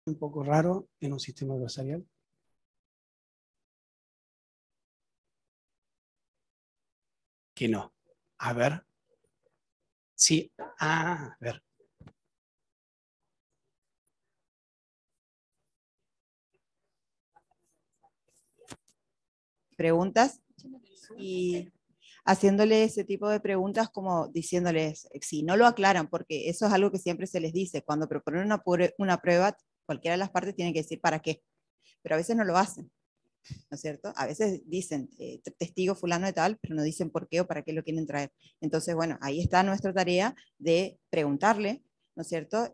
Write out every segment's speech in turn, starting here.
un poco raro en un sistema adversarial. Que no. A ver. Sí. A ver. Preguntas y haciéndole ese tipo de preguntas como diciéndoles, si no lo aclaran, porque eso es algo que siempre se les dice, cuando proponen una prueba, cualquiera de las partes tiene que decir para qué, pero a veces no lo hacen, ¿no es cierto? A veces dicen testigo fulano de tal, pero no dicen por qué o para qué lo quieren traer. Entonces, bueno, ahí está nuestra tarea de preguntarle, ¿no es cierto?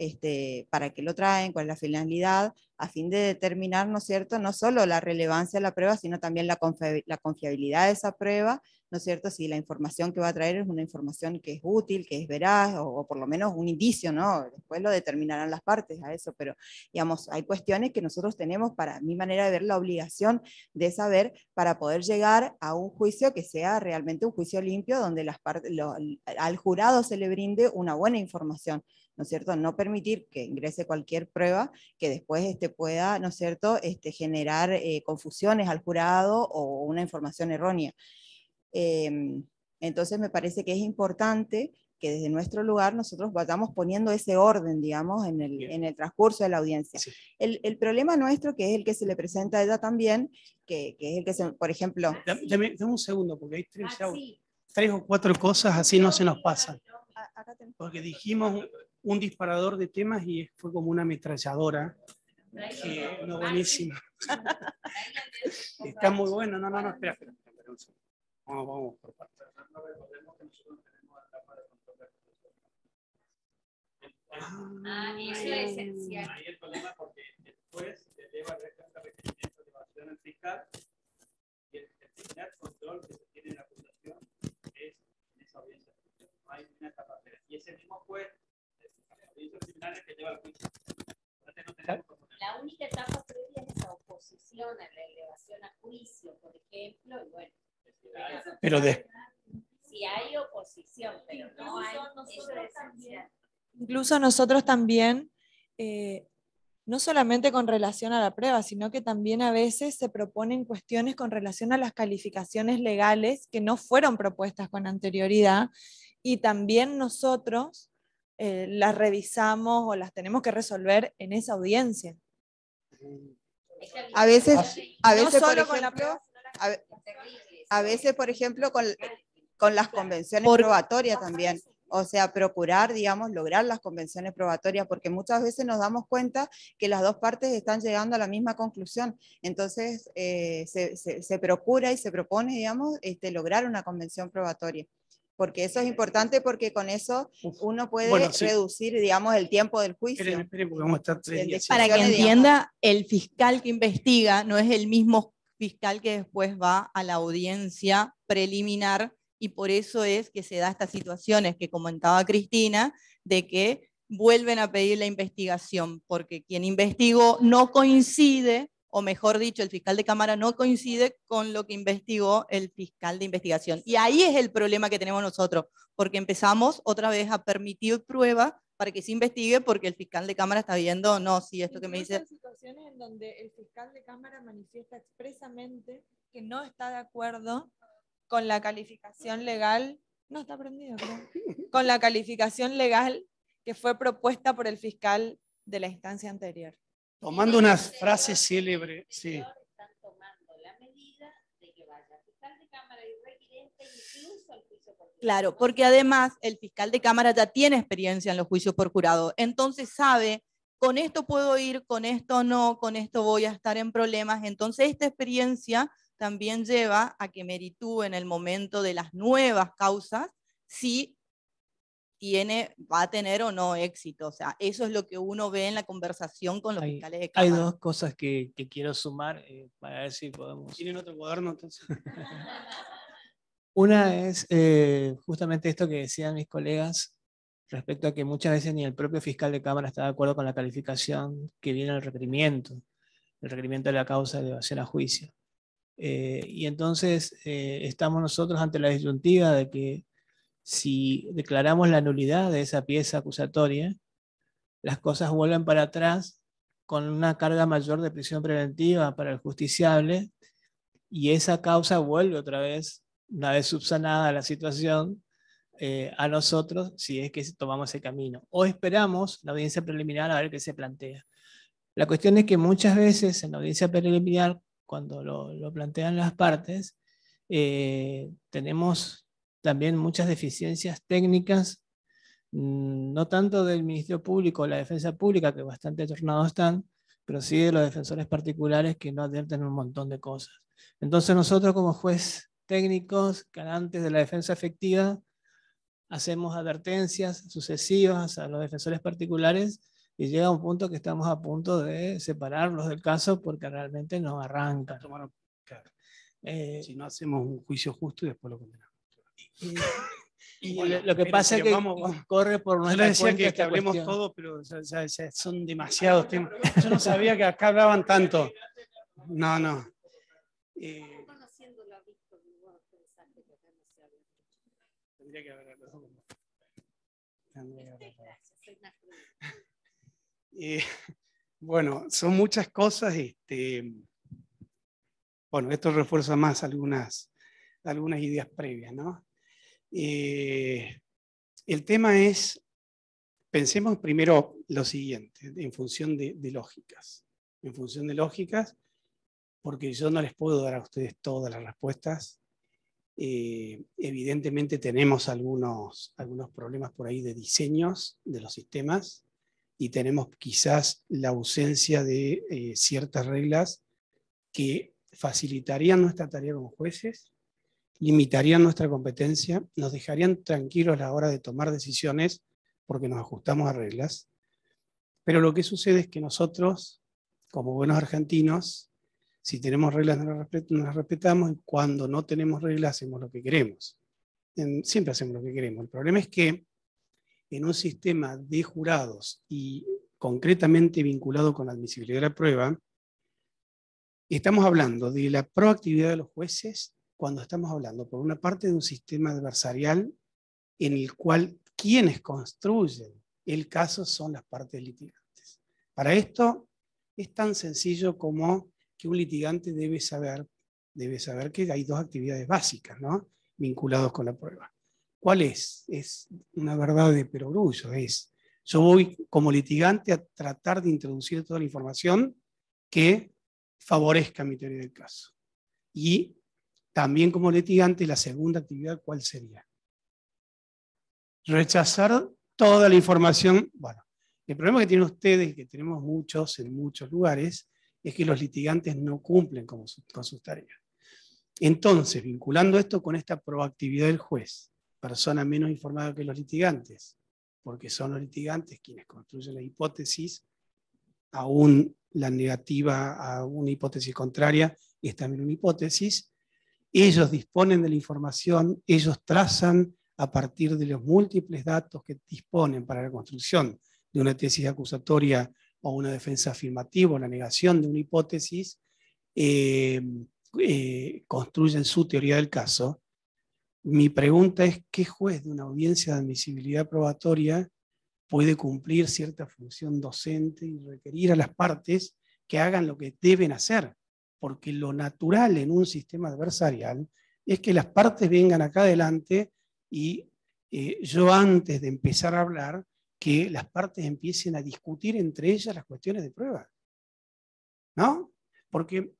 ¿Para qué lo traen? ¿Cuál es la finalidad? A fin de determinar, ¿no es cierto? No solo la relevancia de la prueba, sino también la confiabilidad de esa prueba, ¿no es cierto? Si la información que va a traer es una información que es útil, que es veraz, o por lo menos un indicio, ¿no? Después lo determinarán las partes a eso, pero digamos, hay cuestiones que nosotros tenemos, para mi manera de ver, la obligación de saber para poder llegar a un juicio que sea realmente un juicio limpio, donde las partes, al jurado se le brinde una buena información, ¿no es cierto? No permitir que ingrese cualquier prueba que después pueda, ¿no es cierto?, generar confusiones al jurado o una información errónea. Entonces me parece que es importante que desde nuestro lugar nosotros vayamos poniendo ese orden, digamos, en el transcurso de la audiencia. Sí. El problema nuestro, que es el que se le presenta a ella también, que es el que se, por ejemplo... Dame un segundo, porque hay tres o cuatro cosas, así no se nos pasan. Porque dijimos un disparador de temas y fue como una ametralladora. Que no, buenísima. Está muy bueno. No, espera. Vamos por partes. Eso es esencial. Ahí el problema porque después se eleva el requerimiento de evasión al fiscal y el primer control que se tiene en la acusación es en esa audiencia. No hay una etapa previa. Y ese mismo juez de la audiencia criminal es que lleva el juicio. La única etapa previa es la oposición a la elevación a juicio, por ejemplo, y bueno. Pero si hay oposición, pero no hay, eso es esencial. Incluso nosotros también, no solamente con relación a la prueba, sino que también a veces se proponen cuestiones con relación a las calificaciones legales que no fueron propuestas con anterioridad, y también nosotros las revisamos o las tenemos que resolver en esa audiencia. A veces no solo por ejemplo, con la a veces, por ejemplo, con las convenciones probatorias también. O sea, procurar, digamos, lograr las convenciones probatorias, porque muchas veces nos damos cuenta que las dos partes están llegando a la misma conclusión. Entonces, se procura y se propone, digamos, lograr una convención probatoria. Porque eso es importante, porque con eso uno puede reducir, digamos, el tiempo del juicio. Esperen, porque vamos a estar 3 días. Para que entienda, el fiscal que investiga no es el mismo fiscal que después va a la audiencia preliminar, y por eso es que se da estas situaciones que comentaba Cristina, de que vuelven a pedir la investigación, porque quien investigó no coincide, o mejor dicho, el fiscal de cámara no coincide con lo que investigó el fiscal de investigación. Y ahí es el problema que tenemos nosotros, porque empezamos otra vez a permitir pruebas para que se investigue, porque el fiscal de cámara está viendo, no, sí, esto que me dice... Hay situaciones en donde el fiscal de cámara manifiesta expresamente que no está de acuerdo con la calificación legal, no está prendido, creo, con la calificación legal que fue propuesta por el fiscal de la instancia anterior. Tomando una frase célebre, sí. Están tomando la medida de que vaya fiscal de cámara y requirente incluso al juicio por jurado. Claro, porque además el fiscal de cámara ya tiene experiencia en los juicios por jurado, entonces sabe, con esto puedo ir, con esto no, con esto voy a estar en problemas. Entonces esta experiencia también lleva a que meritúe en el momento de las nuevas causas si va a tener o no éxito. O sea, eso es lo que uno ve en la conversación con los fiscales de cámara. Hay dos cosas que quiero sumar para ver si podemos... ¿Tienen otro cuaderno entonces? Una es justamente esto que decían mis colegas respecto a que muchas veces ni el propio fiscal de cámara está de acuerdo con la calificación que viene en el requerimiento de la causa de elevación a juicio. Y entonces estamos nosotros ante la disyuntiva de que si declaramos la nulidad de esa pieza acusatoria, las cosas vuelven para atrás con una carga mayor de prisión preventiva para el justiciable, y esa causa vuelve otra vez, una vez subsanada la situación, a nosotros, si es que tomamos ese camino. O esperamos la audiencia preliminar a ver qué se plantea. La cuestión es que muchas veces en la audiencia preliminar, cuando lo plantean las partes, tenemos también muchas deficiencias técnicas, no tanto del Ministerio Público o la Defensa Pública, que bastante tornados están, pero sí de los defensores particulares que no advierten un montón de cosas. Entonces nosotros como juez técnicos, garantes de la defensa efectiva, hacemos advertencias sucesivas a los defensores particulares y llega un punto que estamos a punto de separarlos del caso porque realmente no arrancan. Claro. Si no hacemos un juicio justo y después lo condenamos. Y bueno, lo que pasa es que vamos. corre por Yo nuestra les decía cuenta que esta hablemos cuestión. todo, pero ya son demasiados temas. Yo no sabía que acá hablaban tanto. No. Tendría que haber hablado. Bueno, son muchas cosas. Bueno, esto refuerza más algunas ideas previas, ¿no? El tema es, pensemos primero lo siguiente, en función de lógicas. En función de lógicas, porque yo no les puedo dar a ustedes todas las respuestas. Evidentemente tenemos algunos problemas por ahí de diseños de los sistemas y tenemos quizás la ausencia de ciertas reglas que facilitarían nuestra tarea como jueces, limitarían nuestra competencia, nos dejarían tranquilos a la hora de tomar decisiones porque nos ajustamos a reglas. Pero lo que sucede es que nosotros, como buenos argentinos, si tenemos reglas no las respetamos, y cuando no tenemos reglas hacemos lo que queremos. Siempre hacemos lo que queremos. El problema es que en un sistema de jurados y concretamente vinculado con la admisibilidad de la prueba, estamos hablando de la proactividad de los jueces cuando estamos hablando, por una parte, de un sistema adversarial en el cual quienes construyen el caso son las partes litigantes. Para esto es tan sencillo como que un litigante debe saber que hay dos actividades básicas, ¿no?, vinculados con la prueba. ¿Cuál es? Es una verdad de perogrullo. Yo voy como litigante a tratar de introducir toda la información que favorezca mi teoría del caso. Y también como litigante, la segunda actividad, ¿cuál sería? Rechazar toda la información. Bueno, el problema que tienen ustedes, que tenemos muchos en muchos lugares, es que los litigantes no cumplen con sus tareas. Entonces, vinculando esto con esta proactividad del juez, persona menos informada que los litigantes, porque son los litigantes quienes construyen la hipótesis, aún la negativa a una hipótesis contraria es también una hipótesis. Ellos disponen de la información, ellos trazan a partir de los múltiples datos que disponen para la construcción de una tesis acusatoria o una defensa afirmativa o la negación de una hipótesis, construyen su teoría del caso. Mi pregunta es, ¿qué juez de una audiencia de admisibilidad probatoria puede cumplir cierta función docente y requerir a las partes que hagan lo que deben hacer? Porque lo natural en un sistema adversarial es que las partes vengan acá adelante y yo antes de empezar a hablar, que las partes empiecen a discutir entre ellas las cuestiones de prueba. ¿No? Porque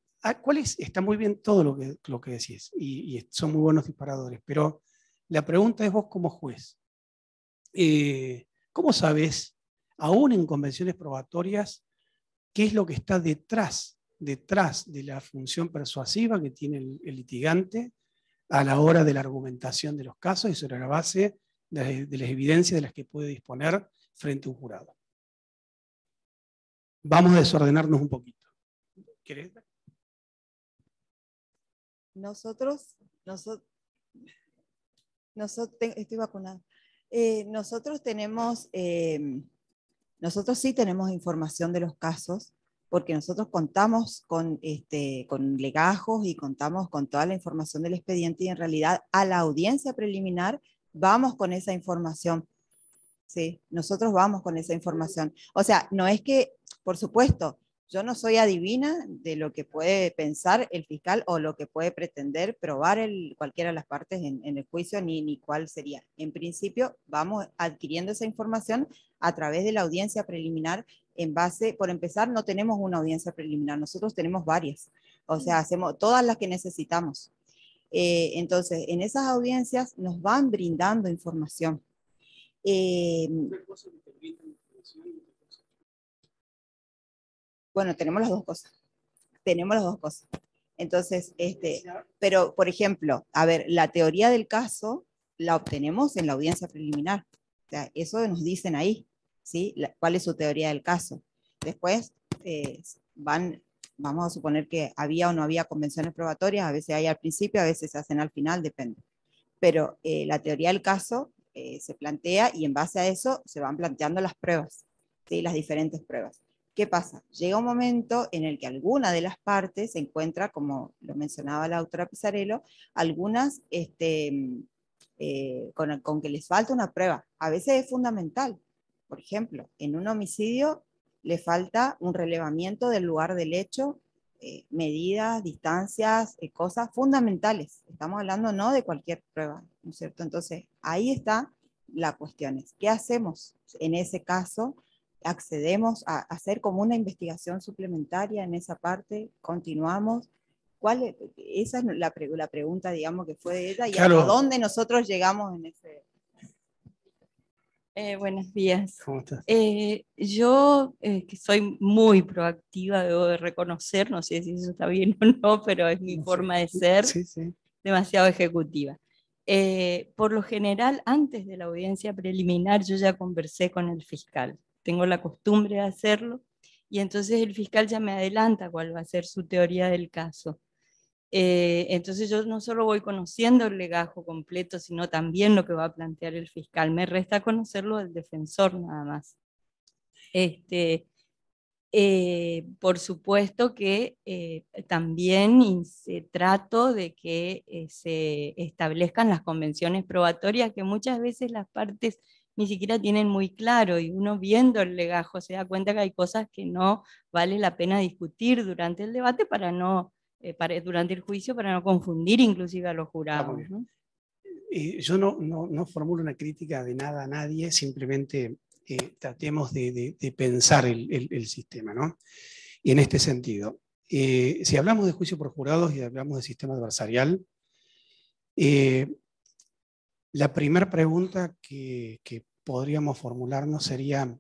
está muy bien todo lo que decís y son muy buenos disparadores, pero la pregunta es vos como juez. ¿Cómo sabés, aún en convenciones probatorias, qué es lo que está detrás de la función persuasiva que tiene el litigante a la hora de la argumentación de los casos y sobre la base de las evidencias de las que puede disponer frente a un jurado? Vamos a desordenarnos un poquito. ¿Querés? Estoy vacunada. Nosotros sí tenemos información de los casos, porque nosotros contamos con legajos y contamos con toda la información del expediente y en realidad a la audiencia preliminar vamos con esa información. Sí, nosotros vamos con esa información. O sea, no es que, por supuesto, yo no soy adivina de lo que puede pensar el fiscal o lo que puede pretender probar cualquiera de las partes en el juicio, ni cuál sería. En principio, vamos adquiriendo esa información a través de la audiencia preliminar. En base, por empezar, no tenemos una audiencia preliminar, nosotros tenemos varias. O sea, hacemos todas las que necesitamos. Entonces, en esas audiencias nos van brindando información. Bueno, tenemos las dos cosas. Tenemos las dos cosas. Entonces, pero, por ejemplo, a ver, la teoría del caso la obtenemos en la audiencia preliminar. O sea, eso nos dicen ahí, ¿sí? ¿Cuál es su teoría del caso? Después vamos a suponer que había o no había convenciones probatorias, a veces hay al principio, a veces se hacen al final, depende. Pero la teoría del caso se plantea y en base a eso se van planteando las pruebas, ¿sí? Las diferentes pruebas. ¿Qué pasa? Llega un momento en el que alguna de las partes se encuentra, como lo mencionaba la autora Pizarello, algunas con que les falta una prueba. A veces es fundamental. Por ejemplo, en un homicidio le falta un relevamiento del lugar del hecho, medidas, distancias, cosas fundamentales. Estamos hablando no de cualquier prueba, ¿no es cierto? Entonces, ahí está la cuestión. ¿Qué hacemos en ese caso? Accedemos a hacer como una investigación suplementaria en esa parte, continuamos. Esa es la pregunta, digamos, que fue de ella, y claro. ¿hasta dónde nosotros llegamos en ese? Buenos días. ¿Cómo estás? Yo, que soy muy proactiva, debo de reconocer, no sé si eso está bien o no, pero es mi forma de ser, sí, sí. demasiado ejecutiva. Por lo general, antes de la audiencia preliminar, yo ya conversé con el fiscal. Tengo la costumbre de hacerlo, y entonces el fiscal ya me adelanta cuál va a ser su teoría del caso. Entonces yo no solo voy conociendo el legajo completo, sino también lo que va a plantear el fiscal. Me resta conocerlo del defensor nada más. Por supuesto que también trato de que se establezcan las convenciones probatorias, que muchas veces las partes ni siquiera tienen muy claro, y uno viendo el legajo se da cuenta que hay cosas que no vale la pena discutir durante el debate durante el juicio, para no confundir inclusive a los jurados, ¿no? Yo no formulo una crítica de nada a nadie, simplemente tratemos de pensar el sistema, ¿no? Y en este sentido, si hablamos de juicio por jurados y hablamos de sistema adversarial, la primera pregunta que podríamos formularnos sería: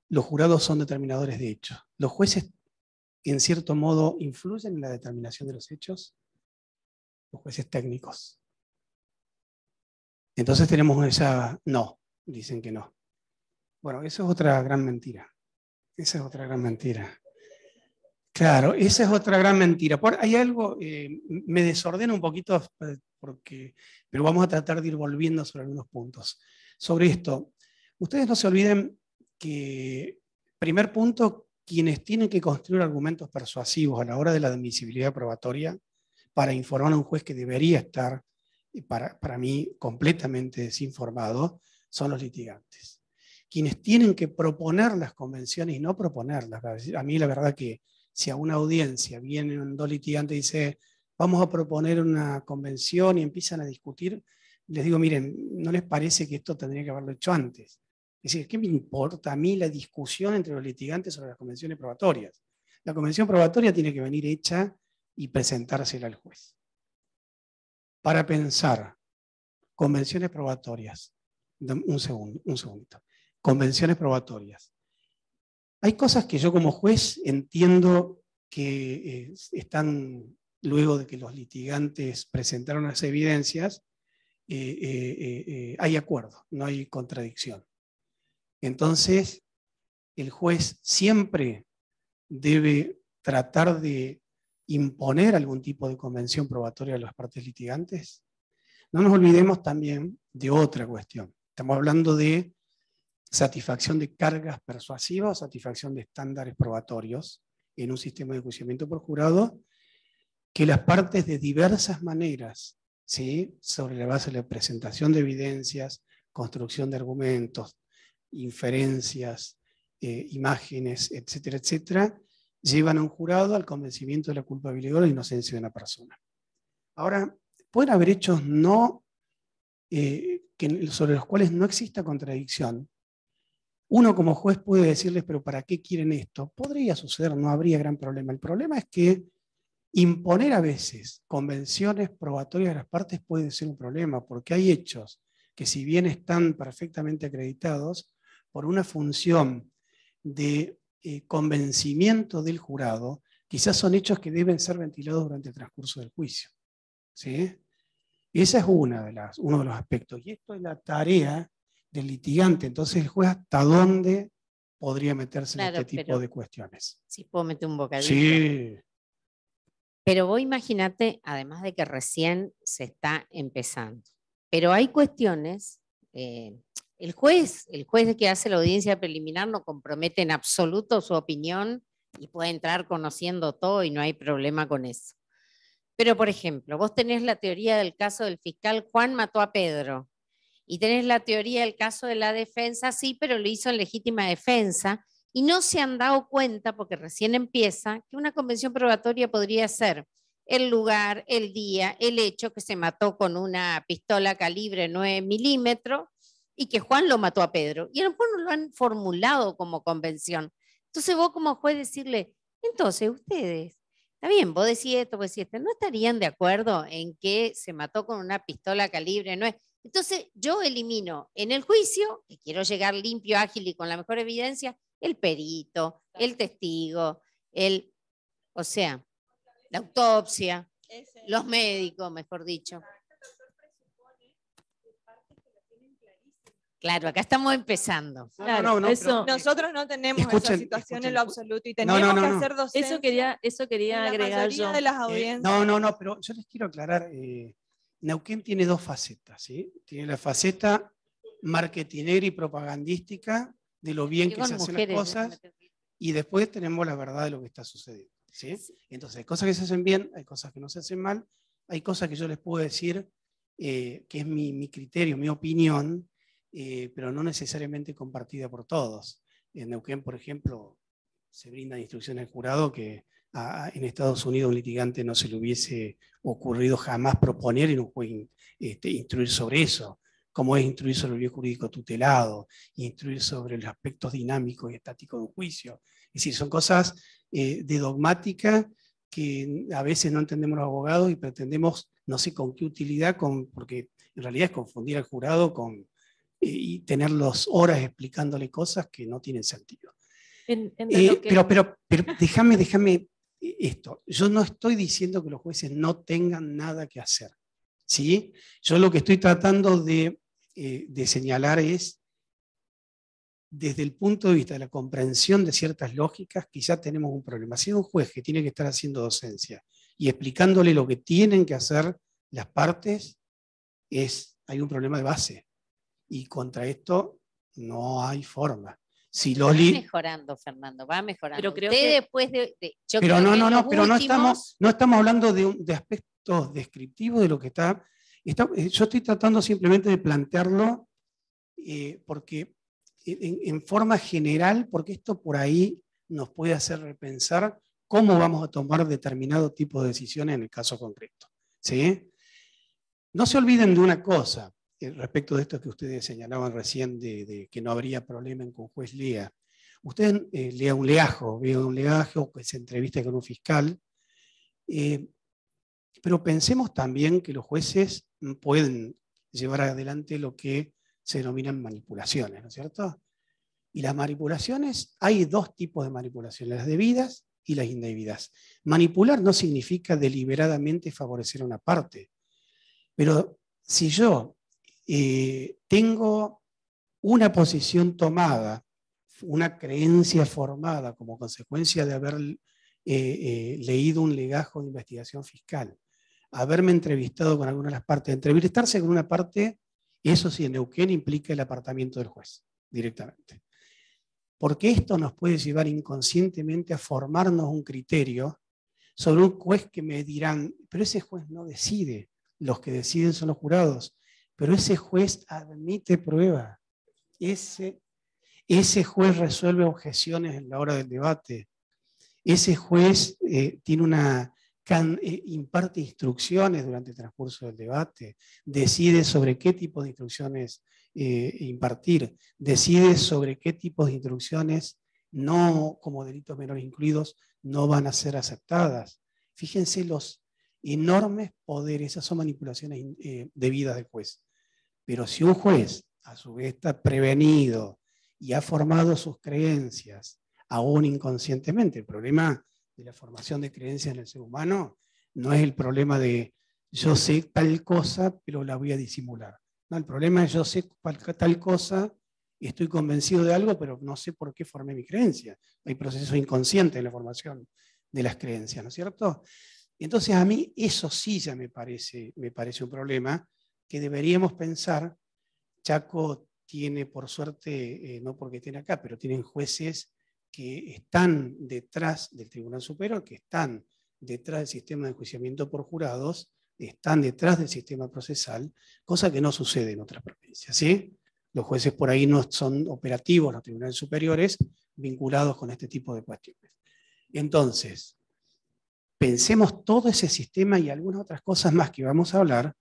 ¿los jurados son determinadores de hechos? ¿Los jueces, en cierto modo, influyen en la determinación de los hechos? Los jueces técnicos. Entonces tenemos esa... No, dicen que no. Bueno, eso es otra gran mentira. Esa es otra gran mentira. Claro, esa es otra gran mentira. Hay algo, me desordena un poquito, pero vamos a tratar de ir volviendo sobre algunos puntos. Sobre esto, ustedes no se olviden que, primer punto, quienes tienen que construir argumentos persuasivos a la hora de la admisibilidad probatoria para informar a un juez que debería estar, para mí, completamente desinformado, son los litigantes. Quienes tienen que proponer las convenciones y no proponerlas. A mí la verdad que si a una audiencia vienen dos litigantes y dicen vamos a proponer una convención y empiezan a discutir, les digo, miren, ¿no les parece que esto tendría que haberlo hecho antes? Es decir, ¿qué me importa a mí la discusión entre los litigantes sobre las convenciones probatorias? La convención probatoria tiene que venir hecha y presentársela al juez. Para pensar convenciones probatorias, un segundito. Convenciones probatorias. Hay cosas que yo como juez entiendo que están, luego de que los litigantes presentaron las evidencias, hay acuerdo, no hay contradicción. Entonces, el juez siempre debe tratar de imponer algún tipo de convención probatoria a las partes litigantes. No nos olvidemos también de otra cuestión. Estamos hablando de satisfacción de cargas persuasivas o satisfacción de estándares probatorios en un sistema de enjuiciamiento por jurado, que las partes de diversas maneras, ¿sí?, sobre la base de la presentación de evidencias, construcción de argumentos, inferencias, imágenes, etcétera, etcétera, llevan a un jurado al convencimiento de la culpabilidad o la inocencia de una persona. Ahora, pueden haber hechos sobre los cuales no exista contradicción. Uno como juez puede decirles, pero ¿para qué quieren esto? Podría suceder, no habría gran problema. El problema es que imponer a veces convenciones probatorias de las partes puede ser un problema, porque hay hechos que, si bien están perfectamente acreditados, por una función de convencimiento del jurado, quizás son hechos que deben ser ventilados durante el transcurso del juicio. ¿Sí? Ese es uno de los aspectos. Y esto es la tarea del litigante. Entonces, el juez, ¿hasta dónde podría meterse en este tipo de cuestiones? Sí, puedo meter un bocadillo. Sí. Pero vos imagínate, además de que recién se está empezando, pero hay cuestiones, el juez que hace la audiencia preliminar no compromete en absoluto su opinión y puede entrar conociendo todo y no hay problema con eso. Pero, por ejemplo, vos tenés la teoría del caso del fiscal Juan mató a Pedro y tenés la teoría del caso de la defensa, sí, pero lo hizo en legítima defensa. Y no se han dado cuenta, porque recién empieza, que una convención probatoria podría ser el lugar, el día, el hecho, que se mató con una pistola calibre 9 milímetros y que Juan lo mató a Pedro. Y a lo mejor no lo han formulado como convención. Entonces vos como juez decirle, entonces ustedes, está bien, vos decís esto, ¿no estarían de acuerdo en que se mató con una pistola calibre 9? Entonces yo elimino en el juicio, que quiero llegar limpio, ágil y con la mejor evidencia, el perito, el testigo, o sea, la autopsia, los médicos, mejor dicho. Claro, acá estamos empezando. Claro, nosotros no tenemos esa situación en lo absoluto y tenemos que hacer docencia. Eso quería agregar yo. De las audiencias. No, pero yo les quiero aclarar, Neuquén tiene dos facetas, ¿sí? Tiene la faceta marketinera y propagandística de lo bien que se hacen las cosas, y después tenemos la verdad de lo que está sucediendo, ¿sí? Entonces, hay cosas que se hacen bien, hay cosas que no se hacen mal, hay cosas que yo les puedo decir que es mi criterio, mi opinión, pero no necesariamente compartida por todos. En Neuquén, por ejemplo, se brindan instrucciones al jurado que en Estados Unidos un litigante no se le hubiese ocurrido jamás proponer en un juez instruir sobre eso, como es instruir sobre el bien jurídico tutelado, instruir sobre los aspectos dinámicos y estáticos de un juicio. Es decir, son cosas de dogmática que a veces no entendemos los abogados y pretendemos, no sé con qué utilidad, porque en realidad es confundir al jurado y tenerlos horas explicándole cosas que no tienen sentido. Pero déjame esto. Yo no estoy diciendo que los jueces no tengan nada que hacer, ¿sí? Yo lo que estoy tratando de señalar es, desde el punto de vista de la comprensión de ciertas lógicas, quizá tenemos un problema. Si un juez que tiene que estar haciendo docencia y explicándole lo que tienen que hacer las partes, hay un problema de base. Y contra esto no hay forma. Si va mejorando, Fernando, va mejorando. Pero creo que después pero no estamos hablando de aspectos descriptivos de lo que está. Yo estoy tratando simplemente de plantearlo porque en forma general, porque esto por ahí nos puede hacer repensar cómo vamos a tomar determinado tipo de decisiones en el caso concreto, ¿sí? No se olviden de una cosa respecto de esto que ustedes señalaban recién de que no habría problema en que un juez lea. Usted lea un legajo, o que se entreviste con un fiscal, pero pensemos también que los jueces pueden llevar adelante lo que se denominan manipulaciones, ¿no es cierto? Y las manipulaciones, hay dos tipos de manipulaciones, las debidas y las indebidas. Manipular no significa deliberadamente favorecer a una parte, pero si yo tengo una posición tomada, una creencia formada como consecuencia de haber leído un legajo de investigación fiscal, haberme entrevistado con alguna de las partes, entrevistarse con una parte, eso sí en Neuquén implica el apartamiento del juez, directamente. Porque esto nos puede llevar inconscientemente a formarnos un criterio sobre un juez que me dirán, pero ese juez no decide, los que deciden son los jurados, pero ese juez admite prueba. ese juez resuelve objeciones en la hora del debate, ese juez imparte instrucciones durante el transcurso del debate, decide sobre qué tipo de instrucciones impartir, decide sobre qué tipo de instrucciones no, como delitos menores incluidos, no van a ser aceptadas. Fíjense los enormes poderes, esas son manipulaciones debidas del juez. Pero si un juez, a su vez, está prevenido y ha formado sus creencias, aún inconscientemente, el problema de la formación de creencias en el ser humano no es el problema de yo sé tal cosa, pero la voy a disimular. No, el problema es yo sé tal cosa, estoy convencido de algo, pero no sé por qué formé mi creencia. Hay procesos inconscientes en la formación de las creencias, ¿no es cierto? Entonces a mí eso sí ya me parece un problema que deberíamos pensar. Chaco tiene, por suerte, no porque estén acá, pero tienen jueces que están detrás del Tribunal Superior, que están detrás del sistema de enjuiciamiento por jurados, están detrás del sistema procesal, cosa que no sucede en otras provincias, ¿sí? Los jueces por ahí no son operativos, los tribunales superiores, vinculados con este tipo de cuestiones. Entonces, pensemos todo ese sistema y algunas otras cosas más que vamos a hablar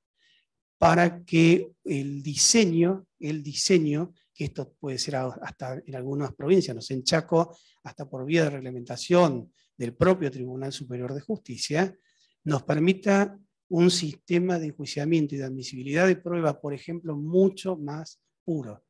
para que el diseño, que esto puede ser hasta en algunas provincias, no sé, en Chaco, hasta por vía de reglamentación del propio Tribunal Superior de Justicia, nos permita un sistema de enjuiciamiento y de admisibilidad de prueba, por ejemplo, mucho más puro.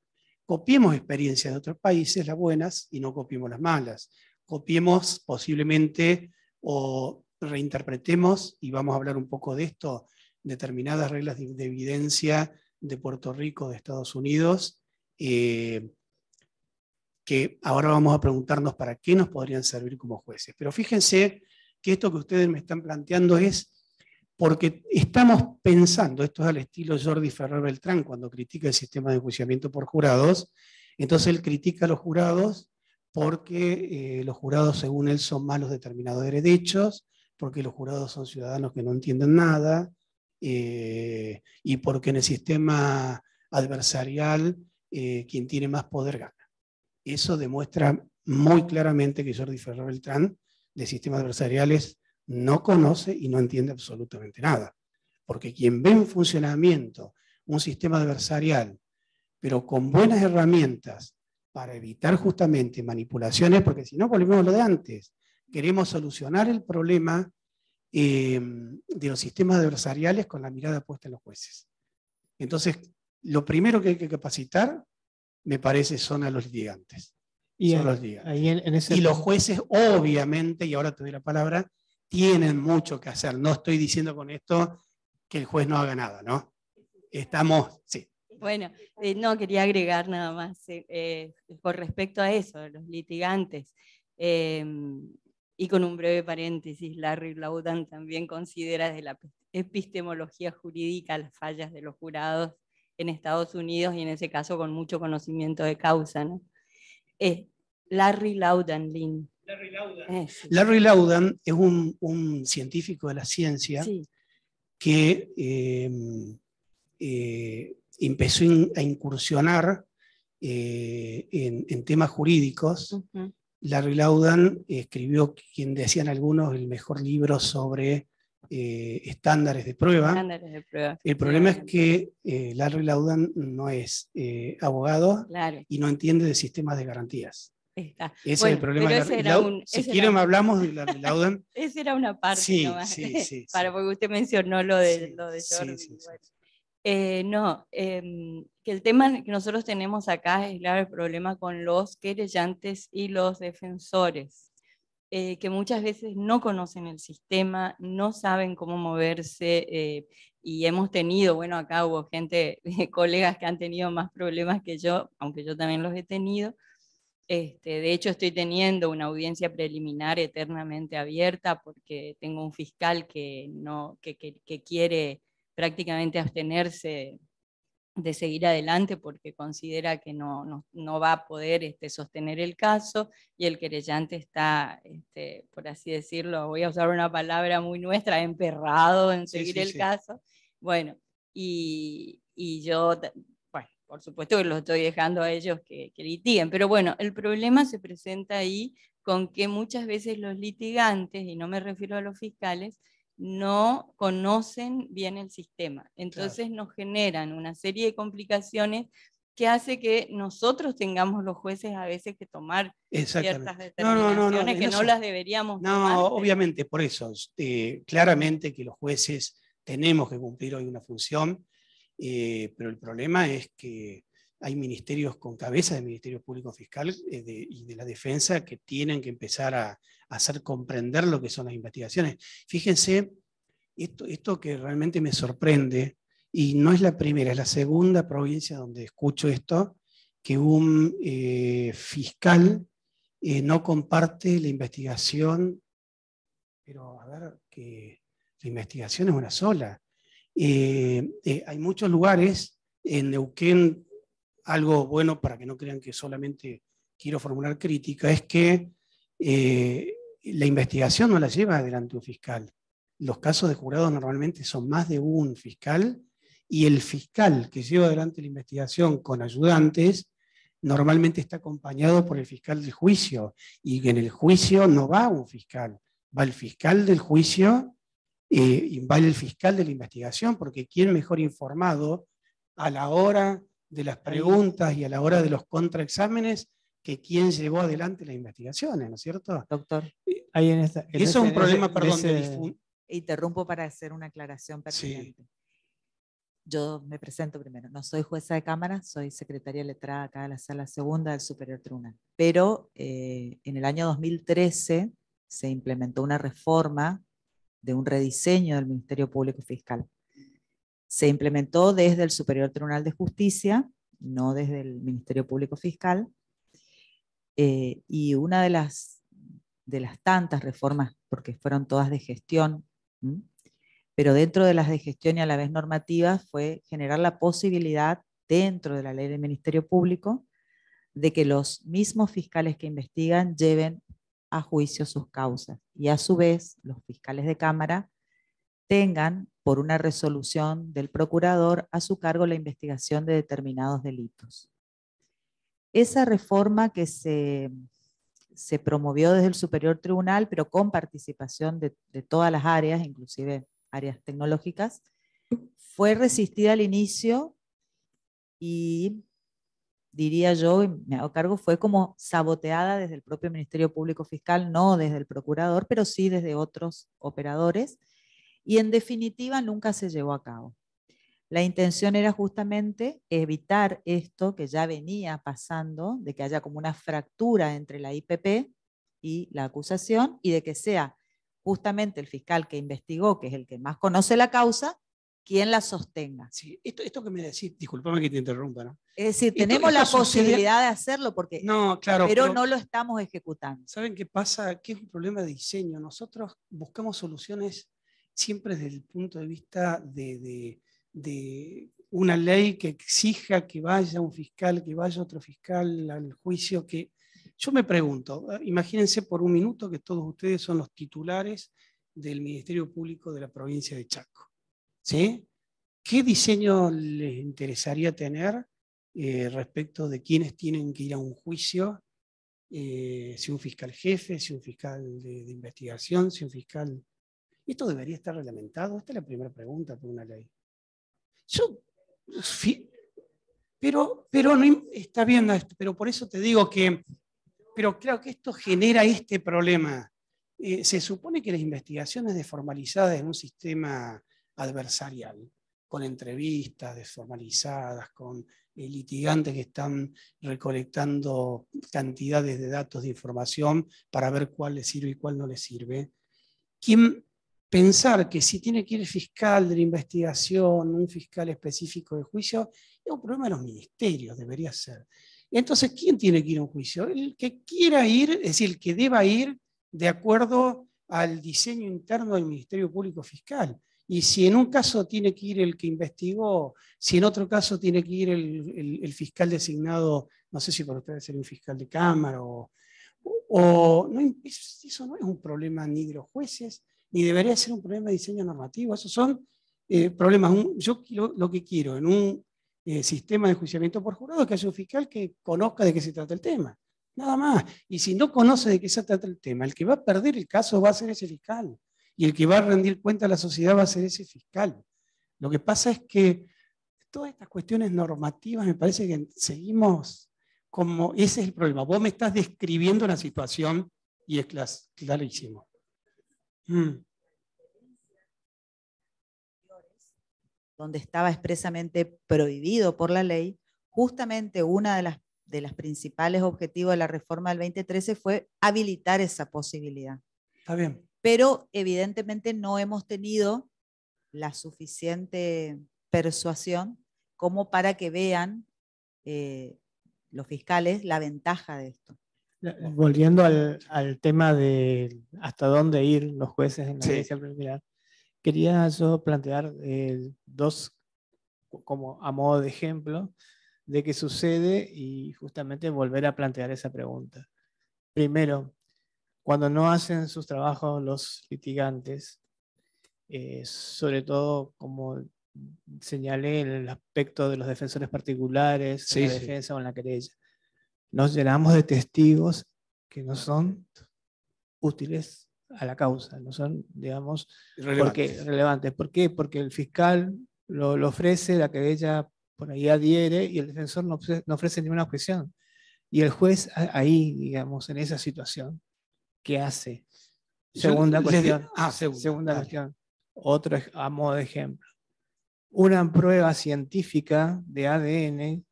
Copiemos experiencias de otros países, las buenas, y no copiemos las malas. Copiemos posiblemente o reinterpretemos, y vamos a hablar un poco de esto, determinadas reglas de evidencia de Puerto Rico, de Estados Unidos, que ahora vamos a preguntarnos para qué nos podrían servir como jueces. Pero fíjense que esto que ustedes me están planteando es porque estamos pensando, esto es al estilo Jordi Ferrer Beltrán cuando critica el sistema de enjuiciamiento por jurados, entonces él critica a los jurados porque los jurados según él son malos determinados derechos, porque los jurados son ciudadanos que no entienden nada, y porque en el sistema adversarial quien tiene más poder gana. Eso demuestra muy claramente que Jordi Ferrer Beltrán de sistemas adversariales no conoce y no entiende absolutamente nada. Porque quien ve en funcionamiento un sistema adversarial, pero con buenas herramientas para evitar justamente manipulaciones, porque si no volvemos a lo de antes, queremos solucionar el problema de los sistemas adversariales con la mirada puesta en los jueces. Entonces, lo primero que hay que capacitar, me parece, son a los litigantes. Y los jueces, obviamente, y ahora te doy la palabra, tienen mucho que hacer. No estoy diciendo con esto que el juez no haga nada, ¿no? Estamos, sí. Bueno, no, quería agregar nada más con respecto a eso, los litigantes. Y con un breve paréntesis, Larry Laudan también considera desde la epistemología jurídica las fallas de los jurados en Estados Unidos y en ese caso con mucho conocimiento de causa, ¿no? Larry Laudan, Lynn. Larry Laudan. Larry Laudan es un científico de la ciencia, sí, que empezó a incursionar en temas jurídicos. Uh-huh. Larry Laudan escribió, quien decían algunos, el mejor libro sobre estándares de prueba. Estándares de prueba. El problema es que Larry Laudan no es abogado, claro, y no entiende de sistemas de garantías. Está. Ese es el problema. Si quieren hablamos de Larry Laudan. Esa era una parte, sí, nomás, sí, para, porque usted mencionó lo de Jordi. Sí, bueno. Que el tema que nosotros tenemos acá es, claro, el problema con los querellantes y los defensores, que muchas veces no conocen el sistema, no saben cómo moverse, y hemos tenido, bueno, acá hubo gente, colegas que han tenido más problemas que yo, aunque yo también los he tenido. De hecho, estoy teniendo una audiencia preliminar eternamente abierta porque tengo un fiscal que quiere prácticamente abstenerse de seguir adelante porque considera que no va a poder sostener el caso, y el querellante está, por así decirlo, voy a usar una palabra muy nuestra, emperrado en seguir el caso. Bueno, y yo, bueno, por supuesto que los estoy dejando a ellos que litiguen, pero bueno, el problema se presenta ahí con que muchas veces los litigantes, y no me refiero a los fiscales, no conocen bien el sistema. Entonces claro, nos generan una serie de complicaciones que hace que nosotros tengamos los jueces a veces que tomar ciertas determinaciones que no las deberíamos tomar. No, obviamente, por eso, claramente que los jueces tenemos que cumplir hoy una función, pero el problema es que hay ministerios con cabeza de Ministerio Público Fiscal y de la defensa que tienen que empezar a hacer comprender lo que son las investigaciones. Fíjense, esto que realmente me sorprende, y no es la primera, es la segunda provincia donde escucho esto, que un fiscal no comparte la investigación, pero a ver, que la investigación es una sola. Hay muchos lugares, en Neuquén, algo bueno para que no crean que solamente quiero formular crítica, es que la investigación no la lleva adelante un fiscal. Los casos de jurado normalmente son más de un fiscal, y el fiscal que lleva adelante la investigación con ayudantes normalmente está acompañado por el fiscal del juicio, y en el juicio no va un fiscal, va el fiscal del juicio y va el fiscal de la investigación, porque ¿quién mejor informado a la hora de las preguntas y a la hora de los contraexámenes que quien llevó adelante las investigaciones, ¿no es cierto? Doctor. Ahí eso es un problema, perdón, interrumpo para hacer una aclaración pertinente. Sí. Yo me presento primero, no soy jueza de cámara, soy secretaria letrada acá de la Sala Segunda del Superior Tribunal. Pero en el año 2013 se implementó una reforma de un rediseño del Ministerio Público Fiscal. Se implementó desde el Superior Tribunal de Justicia, no desde el Ministerio Público Fiscal, y una de las tantas reformas, porque fueron todas de gestión, pero dentro de las de gestión y a la vez normativas, fue generar la posibilidad, dentro de la ley del Ministerio Público, de que los mismos fiscales que investigan lleven a juicio sus causas, y a su vez los fiscales de cámara tengan, por una resolución del procurador, a su cargo la investigación de determinados delitos. Esa reforma que se promovió desde el Superior Tribunal, pero con participación de todas las áreas, inclusive áreas tecnológicas, fue resistida al inicio y, diría yo, y me hago cargo, fue como saboteada desde el propio Ministerio Público Fiscal, no desde el procurador, pero sí desde otros operadores, y en definitiva nunca se llevó a cabo. La intención era justamente evitar esto que ya venía pasando, de que haya como una fractura entre la IPP y la acusación, y de que sea justamente el fiscal que investigó, que es el que más conoce la causa, quien la sostenga. Sí, esto que me decís, discúlpame que te interrumpa, ¿no? Es decir, tenemos la posibilidad de hacerlo, porque, no, claro, pero no lo estamos ejecutando. ¿Saben qué pasa? Que es un problema de diseño. Nosotros buscamos soluciones siempre desde el punto de vista de una ley que exija que vaya un fiscal, que vaya otro fiscal al juicio. Que yo me pregunto, imagínense por un minuto que todos ustedes son los titulares del Ministerio Público de la provincia de Chaco, ¿sí? ¿Qué diseño les interesaría tener respecto de quiénes tienen que ir a un juicio? Si un fiscal jefe, si un fiscal de investigación, si un fiscal... ¿Esto debería estar reglamentado? Esta es la primera pregunta por una ley. Pero no, está bien, pero por eso te digo que, pero claro que esto genera este problema. Se supone que las investigaciones desformalizadas en un sistema adversarial, con entrevistas desformalizadas, con litigantes que están recolectando cantidades de datos de información para ver cuál les sirve y cuál no les sirve. Pensar que si tiene que ir el fiscal de la investigación, un fiscal específico de juicio, es un problema de los ministerios, debería ser. Entonces, ¿quién tiene que ir a un juicio? El que quiera ir, es decir, el que deba ir de acuerdo al diseño interno del Ministerio Público Fiscal. Y si en un caso tiene que ir el que investigó, si en otro caso tiene que ir el fiscal designado, no sé si para ustedes sería un fiscal de cámara no, eso no es un problema ni de los jueces, ni debería ser un problema de diseño normativo. Esos son problemas. Yo lo que quiero en sistema de enjuiciamiento por jurado, que haya un fiscal que conozca de qué se trata el tema. Nada más. Y si no conoce de qué se trata el tema, el que va a perder el caso va a ser ese fiscal. Y el que va a rendir cuenta a la sociedad va a ser ese fiscal. Lo que pasa es que todas estas cuestiones normativas me parece que seguimos como, ese es el problema. Vos me estás describiendo una situación y es clarísimo. Donde estaba expresamente prohibido por la ley, justamente una de las principales objetivos de la reforma del 2013 fue habilitar esa posibilidad. Está bien. Pero evidentemente no hemos tenido la suficiente persuasión como para que vean los fiscales la ventaja de esto. Volviendo al tema de hasta dónde ir los jueces en la audiencia preliminar, quería yo plantear dos, como a modo de ejemplo, de qué sucede y justamente volver a plantear esa pregunta. Primero, cuando no hacen sus trabajos los litigantes, sobre todo como señalé en el aspecto de los defensores particulares, en la defensa o en la querella, nos llenamos de testigos que no son útiles a la causa, no son, digamos, relevantes. ¿Por qué? Porque el fiscal lo ofrece, la querella por ahí adhiere y el defensor no ofrece ninguna objeción. Y el juez ahí, digamos, en esa situación, ¿qué hace? Segunda cuestión. Segunda cuestión. Otro a modo de ejemplo. Una prueba científica de ADN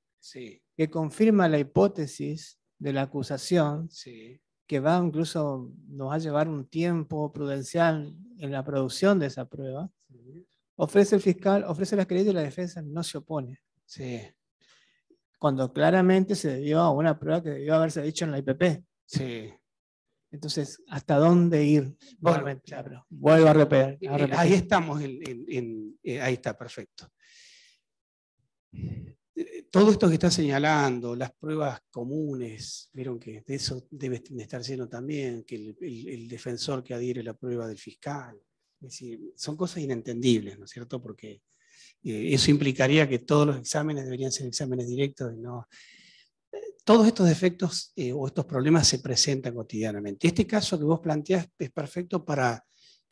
que confirma la hipótesis de la acusación, que va incluso, nos va a llevar un tiempo prudencial en la producción de esa prueba, ofrece el fiscal, ofrece la querella y la defensa no se opone. Cuando claramente se debió a una prueba que debió haberse dicho en la IPP. Entonces, ¿hasta dónde ir? Bueno, claro. Vuelvo a repetir. Ahí estamos, ahí está, perfecto. Todo esto que está señalando, las pruebas comunes, vieron que de eso debe estar lleno también, que el defensor que adhiere la prueba del fiscal. Es decir, son cosas inentendibles, ¿no es cierto? Porque eso implicaría que todos los exámenes deberían ser exámenes directos y no. Todos estos defectos o estos problemas se presentan cotidianamente. Este caso que vos planteás es perfecto para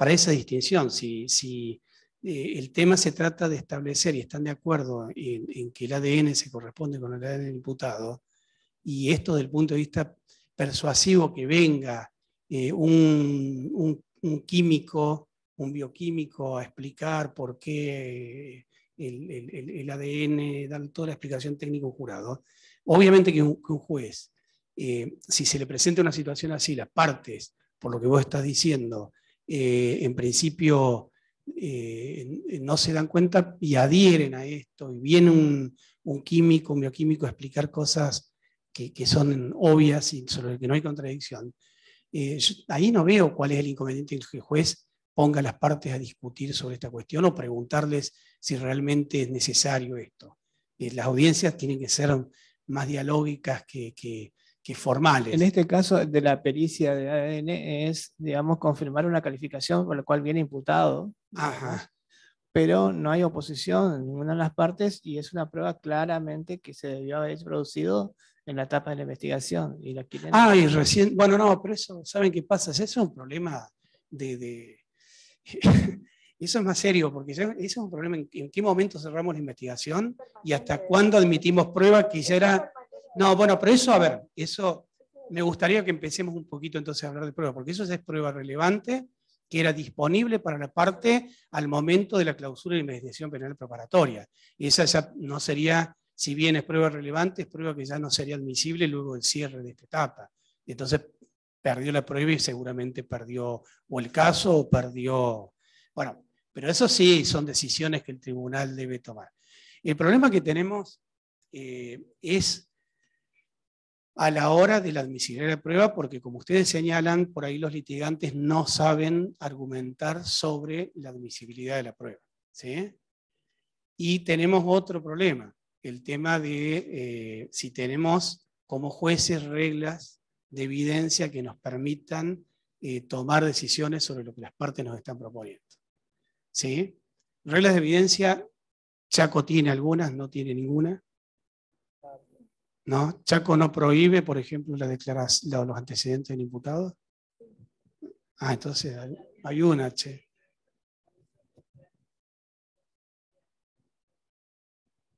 esa distinción. Si el tema se trata de establecer y están de acuerdo en que el ADN se corresponde con el ADN del imputado, y esto desde el punto de vista persuasivo que venga un químico, un bioquímico a explicar por qué el ADN, dar toda la explicación técnica a un jurado. Obviamente que un juez, si se le presenta una situación así, las partes, por lo que vos estás diciendo, en principio no se dan cuenta y adhieren a esto, y viene un químico, un bioquímico a explicar cosas que son obvias y sobre las que no hay contradicción. Ahí no veo cuál es el inconveniente en que el juez ponga a las partes a discutir sobre esta cuestión o preguntarles si realmente es necesario esto. Las audiencias tienen que ser más dialógicas que formales. En este caso de la pericia de ADN es, digamos, confirmar una calificación por la cual viene imputado, pero no hay oposición en ninguna de las partes y es una prueba claramente que se debió haber producido en la etapa de la investigación. Y y recién, bueno, no, pero eso, ¿saben qué pasa? Eso es un problema eso es más serio, porque eso es un problema en qué momento cerramos la investigación y hasta cuándo admitimos pruebas que ya era. No, bueno, pero eso, a ver, eso me gustaría que empecemos un poquito entonces a hablar de pruebas, porque eso ya es prueba relevante que era disponible para la parte al momento de la clausura de la investigación penal preparatoria. Y esa ya no sería, si bien es prueba relevante, es prueba que ya no sería admisible luego del cierre de esta etapa. Y entonces perdió la prueba y seguramente perdió o el caso o perdió. Bueno, pero eso sí son decisiones que el tribunal debe tomar. El problema que tenemos es a la hora de la admisibilidad de la prueba, porque como ustedes señalan, por ahí los litigantes no saben argumentar sobre la admisibilidad de la prueba. ¿Sí? Y tenemos otro problema, el tema de si tenemos como jueces reglas de evidencia que nos permitan tomar decisiones sobre lo que las partes nos están proponiendo. ¿Sí? Reglas de evidencia Chaco tiene algunas, no tiene ninguna. ¿No? Chaco no prohíbe, por ejemplo, los antecedentes del imputado. Ah, entonces hay una, che.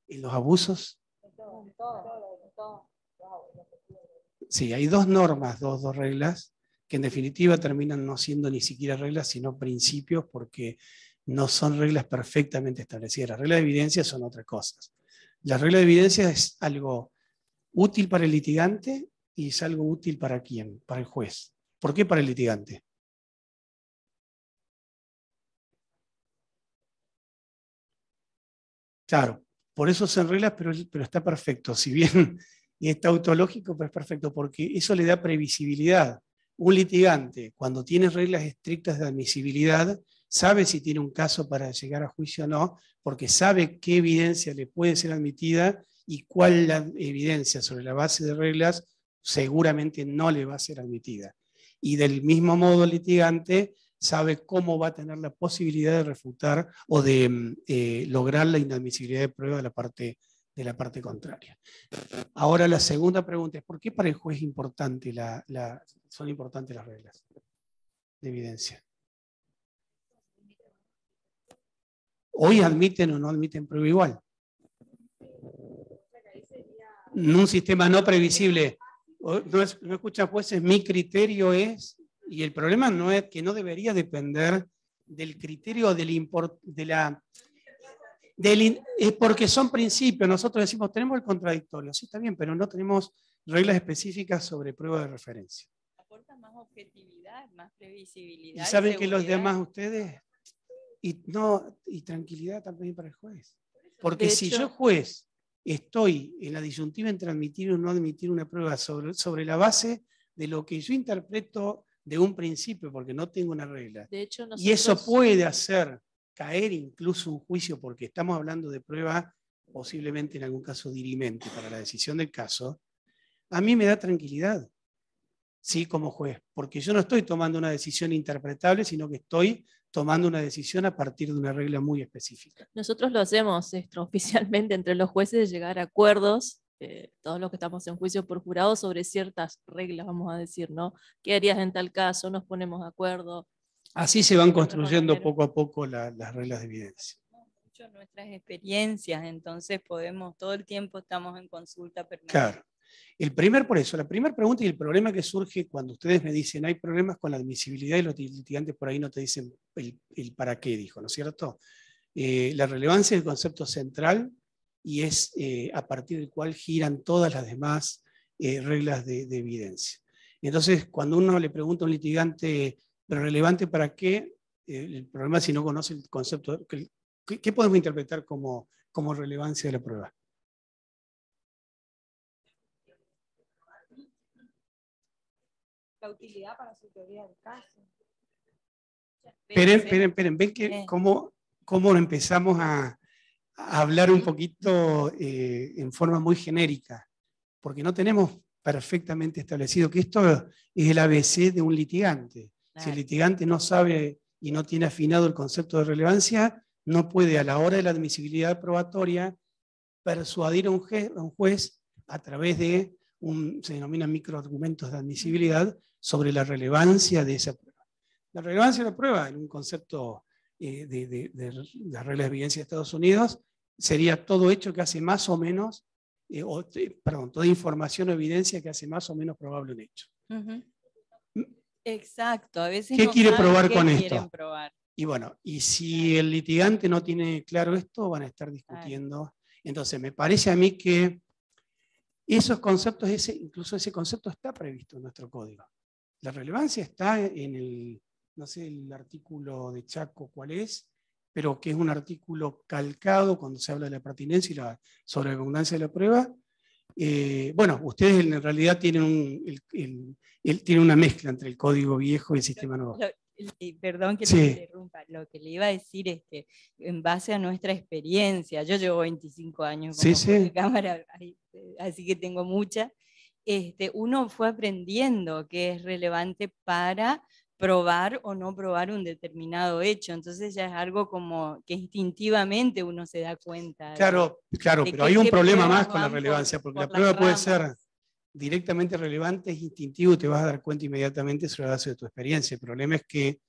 ¿Y los abusos? Sí, hay dos normas, dos reglas, que en definitiva terminan no siendo ni siquiera reglas, sino principios, porque no son reglas perfectamente establecidas. Las reglas de evidencia son otras cosas. La regla de evidencia es algo útil para el litigante y es algo útil para quién, para el juez. ¿Por qué para el litigante? Claro, por eso son reglas, pero está perfecto. Si bien está autológico, pero es perfecto, porque eso le da previsibilidad. Un litigante, cuando tiene reglas estrictas de admisibilidad, sabe si tiene un caso para llegar a juicio o no, porque sabe qué evidencia le puede ser admitida y cuál la evidencia sobre la base de reglas seguramente no le va a ser admitida. Y del mismo modo el litigante sabe cómo va a tener la posibilidad de refutar o de lograr la inadmisibilidad de prueba de la parte contraria. Ahora la segunda pregunta es, ¿por qué para el juez son importantes las reglas de evidencia? Hoy admiten o no admiten prueba igual. En un sistema no previsible, no escuchan jueces, mi criterio es, y el problema no es que no debería depender del criterio es porque son principios. Nosotros decimos, tenemos el contradictorio, sí está bien, pero no tenemos reglas específicas sobre prueba de referencia. Aporta más objetividad, más previsibilidad. ¿Y saben que los demás ustedes? Y tranquilidad también para el juez. Porque si yo juez estoy en la disyuntiva entre admitir o no admitir una prueba sobre la base de lo que yo interpreto de un principio, porque no tengo una regla. De hecho, nosotros... Y eso puede hacer caer incluso un juicio, porque estamos hablando de prueba posiblemente en algún caso dirimente para la decisión del caso, a mí me da tranquilidad, sí, como juez, porque yo no estoy tomando una decisión interpretable, sino que estoy tomando una decisión a partir de una regla muy específica. Nosotros lo hacemos extraoficialmente entre los jueces, llegar a acuerdos, todos los que estamos en juicio por jurado, sobre ciertas reglas, vamos a decir, ¿no? ¿Qué harías en tal caso? Nos ponemos de acuerdo. Así se van construyendo poco a poco las reglas de evidencia. Mucho nuestras experiencias, entonces todo el tiempo estamos en consulta permanente. Claro. La primera pregunta y el problema que surge cuando ustedes me dicen hay problemas con la admisibilidad y los litigantes por ahí no te dicen el para qué, dijo, ¿no es cierto? La relevancia del concepto central y es a partir del cual giran todas las demás reglas de evidencia. Entonces, cuando uno le pregunta a un litigante, ¿pero relevante para qué? El problema es si no conoce el concepto. ¿Qué podemos interpretar como relevancia de la prueba? La utilidad para su teoría del caso. Esperen, ven que cómo empezamos a hablar un poquito en forma muy genérica, porque no tenemos perfectamente establecido que esto es el ABC de un litigante. Claro. Si el litigante no sabe y no tiene afinado el concepto de relevancia, no puede a la hora de la admisibilidad probatoria persuadir a un juez a través de se denominan microargumentos de admisibilidad sobre la relevancia de esa prueba. La relevancia de la prueba, en un concepto de las reglas de evidencia de Estados Unidos, sería todo hecho que hace más o menos, toda información o evidencia que hace más o menos probable un hecho. Exacto, a veces ¿Qué no quiere saben probar qué con quieren esto? probar. Y bueno, y si el litigante no tiene claro esto, van a estar discutiendo. Claro. Entonces, me parece a mí que esos conceptos, incluso ese concepto está previsto en nuestro código. La relevancia está en no sé el artículo de Chaco cuál es, pero que es un artículo calcado cuando se habla de la pertinencia y la sobreabundancia de la prueba. Bueno, ustedes en realidad tienen tienen una mezcla entre el código viejo y el sistema nuevo. Perdón que sí. le interrumpa, lo que le iba a decir es que en base a nuestra experiencia, yo llevo 25 años como juez de cámara, así que tengo mucha, uno fue aprendiendo que es relevante para probar o no probar un determinado hecho. Entonces ya es algo como que instintivamente uno se da cuenta. Claro, claro, de pero hay un qué problema pruebas más con la van relevancia, porque por la prueba las puede ramas. ser directamente relevante, es instintivo, te vas a dar cuenta inmediatamente sobre la base de tu experiencia. El problema es que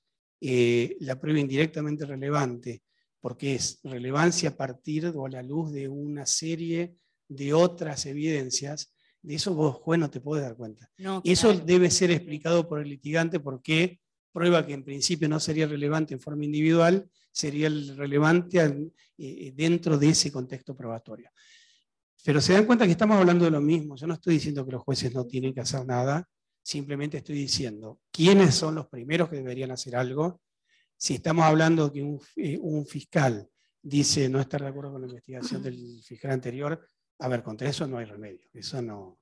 la prueba indirectamente relevante, porque es relevancia a partir o a la luz de una serie de otras evidencias, de eso vos, juez, no te podés dar cuenta. No, Eso claro. debe ser explicado por el litigante porque prueba que en principio no sería relevante en forma individual, sería relevante dentro de ese contexto probatorio. Pero se dan cuenta que estamos hablando de lo mismo. Yo no estoy diciendo que los jueces no tienen que hacer nada, simplemente estoy diciendo quiénes son los primeros que deberían hacer algo. Si estamos hablando de que un fiscal dice no estar de acuerdo con la investigación del fiscal anterior, a ver, contra eso no hay remedio. Eso no.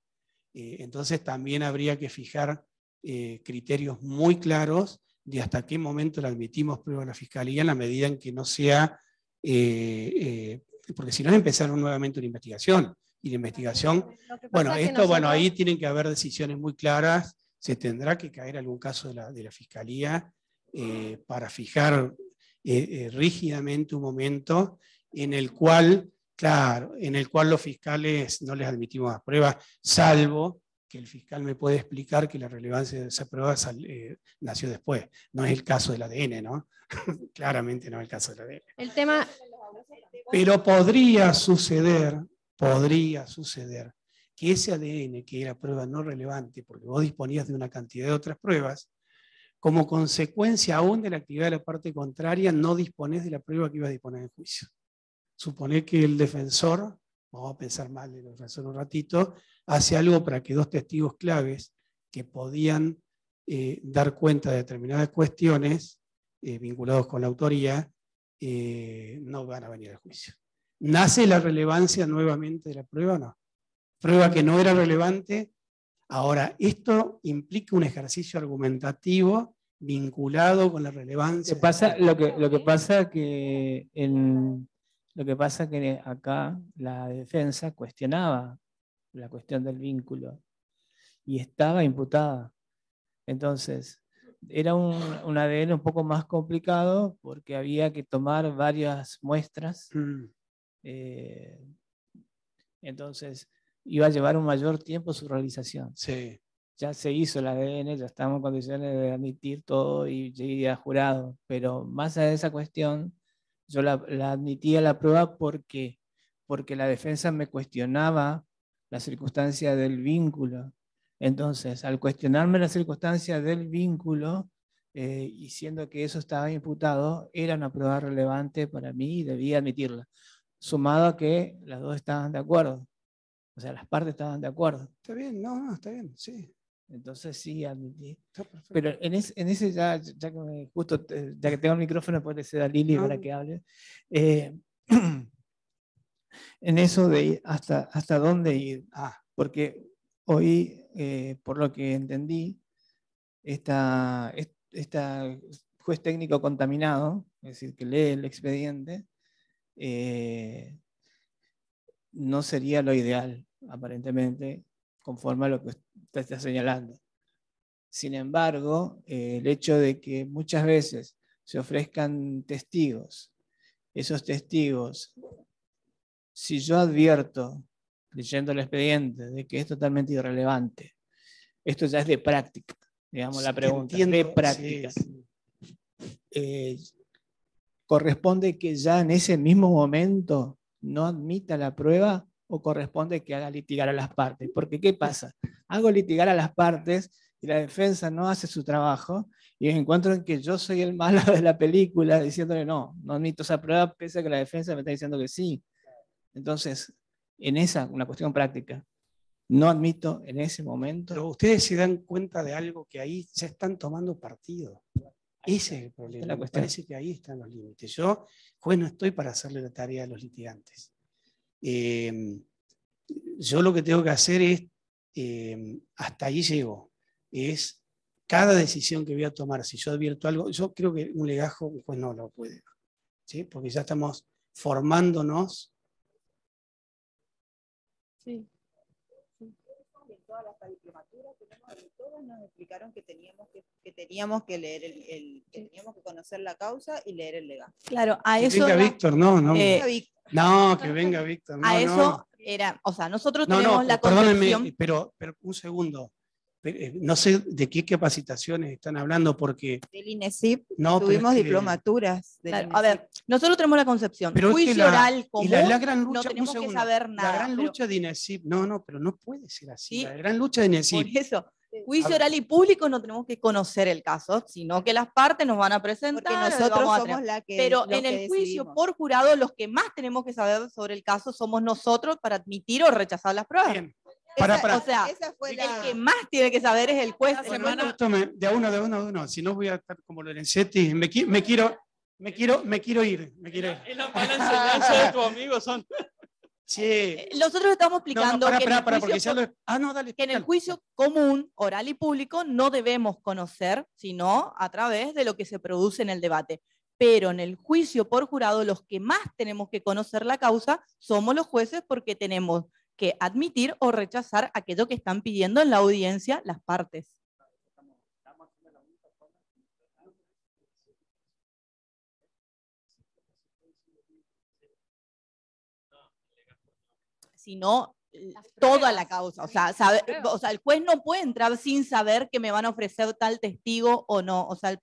Entonces también habría que fijar criterios muy claros de hasta qué momento le admitimos prueba a la fiscalía en la medida en que no sea... porque si no es empezar nuevamente una investigación, y la investigación, bueno, ahí tienen que haber decisiones muy claras, se tendrá que caer algún caso de la fiscalía para fijar rígidamente un momento en el cual, claro, en el cual los fiscales no les admitimos las pruebas, salvo que el fiscal me puede explicar que la relevancia de esa prueba nació después. No es el caso del ADN, ¿no? Claramente no es el caso del ADN. El tema... Pero podría suceder que ese ADN, que era prueba no relevante, porque vos disponías de una cantidad de otras pruebas, como consecuencia aún de la actividad de la parte contraria, no disponés de la prueba que ibas a disponer en juicio. Suponé que el defensor, vamos a pensar mal del defensor un ratito, hace algo para que dos testigos claves que podían dar cuenta de determinadas cuestiones vinculados con la autoría, no van a venir al juicio. ¿Nace la relevancia nuevamente de la prueba o no? Prueba que no era relevante. Ahora, esto implica un ejercicio argumentativo vinculado con la relevancia. Lo que pasa que acá la defensa cuestionaba la cuestión del vínculo y estaba imputada. Entonces, era un ADN un poco más complicado porque había que tomar varias muestras. Entonces, iba a llevar un mayor tiempo su realización. Sí. Ya se hizo el ADN, ya estamos en condiciones de admitir todo y llegué a jurado. Pero más allá de esa cuestión, yo la admití a la prueba porque la defensa me cuestionaba la circunstancia del vínculo. Entonces, al cuestionarme la circunstancia del vínculo, y siendo que eso estaba imputado, era una prueba relevante para mí y debía admitirla. Sumado a que las dos estaban de acuerdo. O sea, las partes estaban de acuerdo. Está bien, no, está bien, sí. Entonces sí, admití. Pero en ese ya que justo ya que tengo el micrófono, puede ser a Lili para que hable. En eso de ir hasta dónde ir. Porque hoy, por lo que entendí, esta juez técnico contaminado, es decir, que lee el expediente, no sería lo ideal, aparentemente, conforme a lo que usted está señalando. Sin embargo, el hecho de que muchas veces se ofrezcan testigos, esos testigos, si yo advierto, leyendo el expediente, de que es totalmente irrelevante, esto ya es de práctica, digamos la pregunta, de práctica. ¿Corresponde que ya en ese mismo momento no admita la prueba o corresponde que haga litigar a las partes? Porque ¿qué pasa? Hago litigar a las partes y la defensa no hace su trabajo y encuentro en que yo soy el malo de la película diciéndole no admito esa prueba pese a que la defensa me está diciendo que sí. Entonces, una cuestión práctica, no admito en ese momento. Pero ustedes se dan cuenta de algo que ahí se están tomando partido. Ese es el problema. Me parece que ahí están los límites. Yo, juez, no estoy para hacerle la tarea a los litigantes. Yo lo que tengo que hacer es, hasta ahí llego, es cada decisión que voy a tomar, si yo advierto algo, yo creo que un legajo un juez no lo puede, ¿sí? Porque ya estamos formándonos. Sí. todas las diplomaturas, todos nos explicaron que teníamos que leer que teníamos que conocer la causa y leer el legajo. Claro, a Que eso venga era, Víctor, no, no. No, que a venga Víctor. No, eso no. era, o sea, nosotros No, tenemos no, la perdónenme, concepción. pero un segundo. No sé de qué capacitaciones están hablando porque... Del INESIP no, tuvimos pero es que- diplomaturas. Del Claro, a ver, nosotros tenemos la concepción. Pero es que Juicio oral común, la gran lucha, no un tenemos que segundo, saber nada. La gran pero- lucha de INESIP, no, pero no puede ser así. Sí. La gran lucha de Por INESIP. eso, juicio oral y público no tenemos que conocer el caso, sino que las partes nos van a presentar. Porque nosotros vamos a somos tener. los Pero que en el juicio decidimos. por jurado, los que más tenemos que saber sobre el caso somos nosotros para admitir o rechazar las pruebas. Bien. Para. O sea, Esa fue el la... que más tiene que saber es el juez. Bueno, esto de a uno. Si no voy a estar como Lorenzetti. Me quiero ir. Y las malas enseñanzas de tu amigo son... Sí. Nosotros estamos explicando que en el porque juicio ya lo... no, dale. que en el explícalo. juicio común, oral y público, no debemos conocer, sino a través de lo que se produce en el debate. Pero en el juicio por jurado, los que más tenemos que conocer la causa somos los jueces porque tenemos que admitir o rechazar aquello que están pidiendo en la audiencia las partes. Sino toda la causa. O sea, el juez no puede entrar sin saber que me van a ofrecer tal testigo o no. O sea,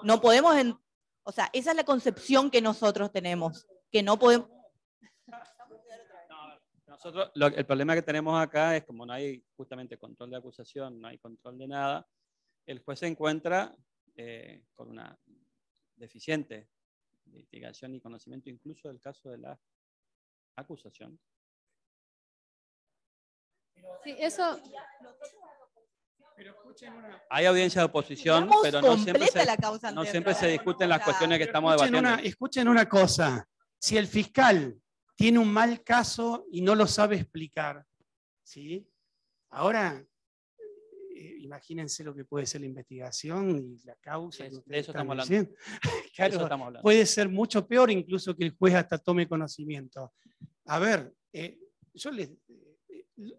no podemos... o sea, esa es la concepción que nosotros tenemos, que no podemos... Nosotros, el problema que tenemos acá es como no hay justamente control de acusación, no hay control de nada, el juez se encuentra con una deficiente litigación y conocimiento incluso del caso de la acusación. Sí, eso... Hay audiencia de oposición, Digamos, pero no siempre, completa la causa no entera. siempre se discuten las cuestiones que estamos Escuchen debatiendo. escuchen una cosa. Si el fiscal tiene un mal caso y no lo sabe explicar, ¿sí? Ahora, imagínense lo que puede ser la investigación y la causa. De eso estamos hablando. Claro, De eso estamos hablando. puede ser mucho peor incluso que el juez hasta tome conocimiento. A ver,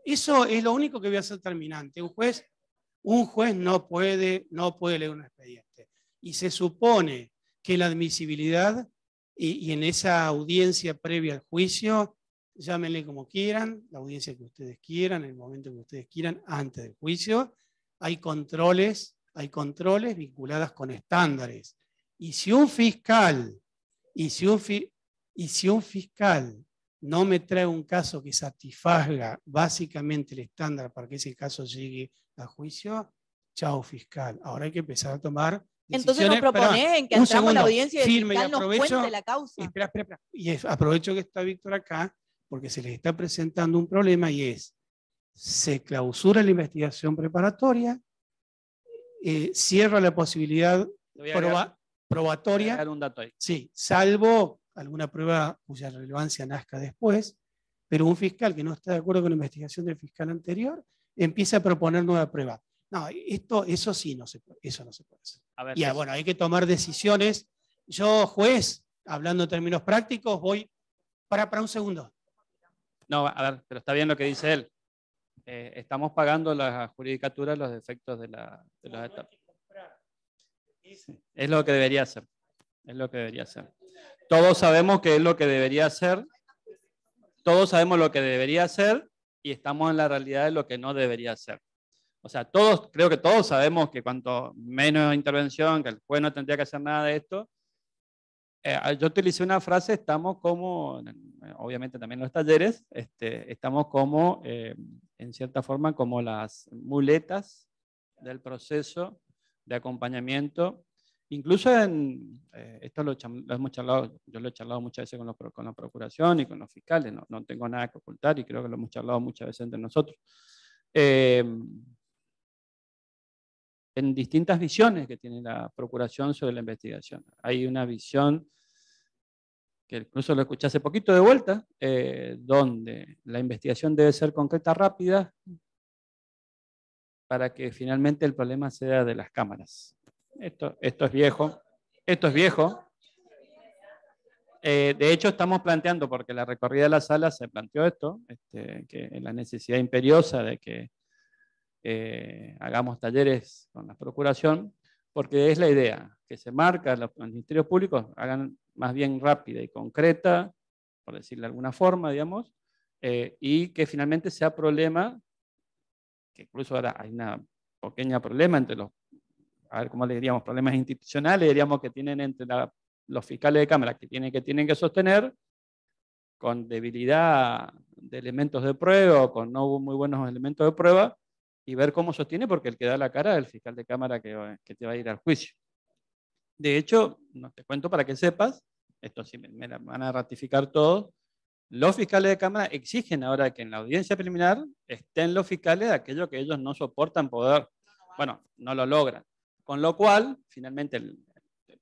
eso es lo único que voy a hacer terminante. Un juez no puede leer un expediente. Y se supone que la admisibilidad y en esa audiencia previa al juicio, llámenle como quieran, la audiencia que ustedes quieran, el momento que ustedes quieran, antes del juicio, hay controles vinculados con estándares. Y si un fiscal no me trae un caso que satisfaga básicamente el estándar para que ese caso llegue a juicio, chao fiscal. Ahora hay que empezar a tomar Entonces nos decisiones. propones en que Un entramos a la segundo, audiencia y el firme, fiscal nos aprovecho- cuente la causa. Espera. Y aprovecho que está Víctor acá, porque se les está presentando un problema y es, se clausura la investigación preparatoria, cierra la posibilidad Le voy a agregar- probatoria, voy a agregar un dato ahí. sí, salvo alguna prueba cuya relevancia nazca después, pero un fiscal que no está de acuerdo con la investigación del fiscal anterior, empieza a proponer nueva prueba. No, eso sí no se puede, eso no se puede hacer. A ver, Y bueno, hay que tomar decisiones. Yo, juez, hablando en términos prácticos, voy para un segundo. no, a ver, pero está bien lo que dice él. Estamos pagando la judicatura los defectos de las etapas. Es lo que debería hacer. Es lo que debería hacer. Todos sabemos que es lo que debería hacer. Todos sabemos lo que debería hacer y estamos en la realidad de lo que no debería hacer. O sea, creo que todos sabemos que cuanto menos intervención, que el juez no tendría que hacer nada de esto. Yo utilicé una frase, estamos como, obviamente también en los talleres, estamos como, en cierta forma, como las muletas del proceso de acompañamiento. Incluso esto lo hemos charlado, yo lo he charlado muchas veces con la procuración y con los fiscales, no tengo nada que ocultar y creo que lo hemos charlado muchas veces entre nosotros. En distintas visiones que tiene la procuración sobre la investigación. Hay una visión que incluso lo escuché hace poquito de vuelta, donde la investigación debe ser concreta, rápida, para que finalmente el problema sea de las cámaras. Esto es viejo. Esto es viejo. De hecho, estamos planteando, porque la recorrida de la sala se planteó esto, que la necesidad imperiosa de que hagamos talleres con la Procuración, porque es la idea, que se marca, los ministerios públicos hagan más bien rápida y concreta, por decirlo de alguna forma, digamos, y que finalmente sea problema, que incluso ahora hay un pequeño problema entre los, a ver cómo le diríamos, problemas institucionales, diríamos que tienen entre los fiscales de Cámara que tienen que sostener, con debilidad de elementos de prueba o con no muy buenos elementos de prueba, y ver cómo sostiene, porque el que da la cara es el fiscal de Cámara que te va a ir al juicio. De hecho, no te cuento para que sepas, esto sí me van a ratificar todos, los fiscales de Cámara exigen ahora que en la audiencia preliminar estén los fiscales de aquello que ellos no soportan poder, bueno, no lo logran. Con lo cual, finalmente,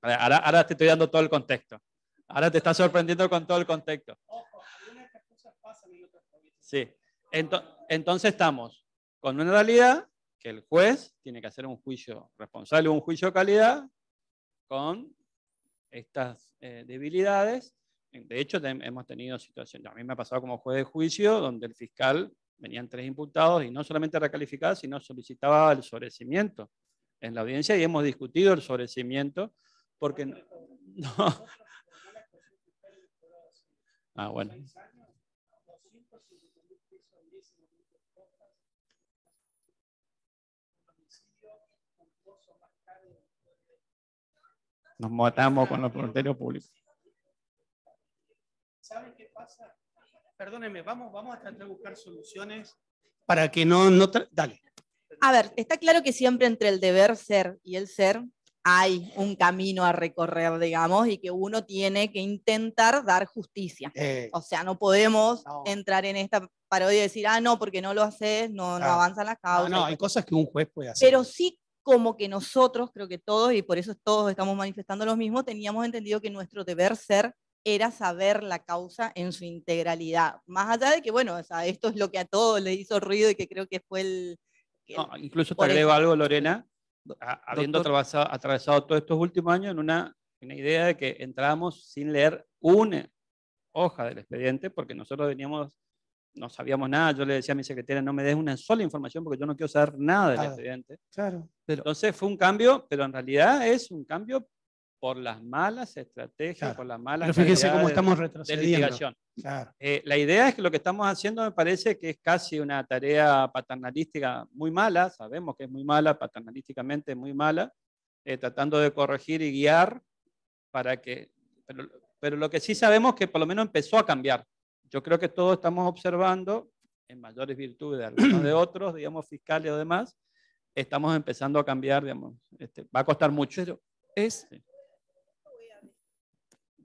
ahora te estoy dando todo el contexto. Ahora te está sorprendiendo con todo el contexto. Sí. Entonces estamos con una realidad que el juez tiene que hacer un juicio responsable, un juicio de calidad con estas debilidades. De hecho, hemos tenido situaciones, a mí me ha pasado como juez de juicio, donde el fiscal, venían 3 imputados y no solamente recalificaba, sino solicitaba el sobreseimiento en la audiencia y hemos discutido el sobreseimiento porque no. Ah, bueno. Nos matamos con los ministerios públicos. ¿Saben qué pasa? Perdónenme, vamos a tratar de buscar soluciones para que dale. A ver, está claro que siempre entre el deber ser y el ser hay un camino a recorrer, digamos, y que uno tiene que intentar dar justicia. O sea, no podemos entrar en esta parodia y decir, no, porque no lo haces, no avanzan las causas. No, hay cosas que un juez puede hacer. Pero sí, como que nosotros, creo que todos, y por eso todos estamos manifestando lo mismo, teníamos entendido que nuestro deber ser era saber la causa en su integralidad. Más allá de que, bueno, o sea, esto es lo que a todos les hizo ruido y que creo que fue incluso te agrego algo, Lorena, habiendo atravesado todos estos últimos años en una idea de que entrábamos sin leer una hoja del expediente, porque nosotros no sabíamos nada. Yo le decía a mi secretaria, no me des una sola información porque yo no quiero saber nada del expediente. Claro. Entonces fue un cambio, pero en realidad es un cambio por las malas estrategias, por las malas pero fíjense cómo estamos retrocediendo. De litigación. Claro. La idea es que lo que estamos haciendo me parece que es casi una tarea paternalística muy mala, sabemos que es muy mala, paternalísticamente muy mala, tratando de corregir y guiar para que... Pero lo que sí sabemos es que por lo menos empezó a cambiar. Yo creo que todos estamos observando, en mayores virtudes de algunos de otros, digamos, fiscales o demás, estamos empezando a cambiar, digamos, va a costar mucho. Pero sí.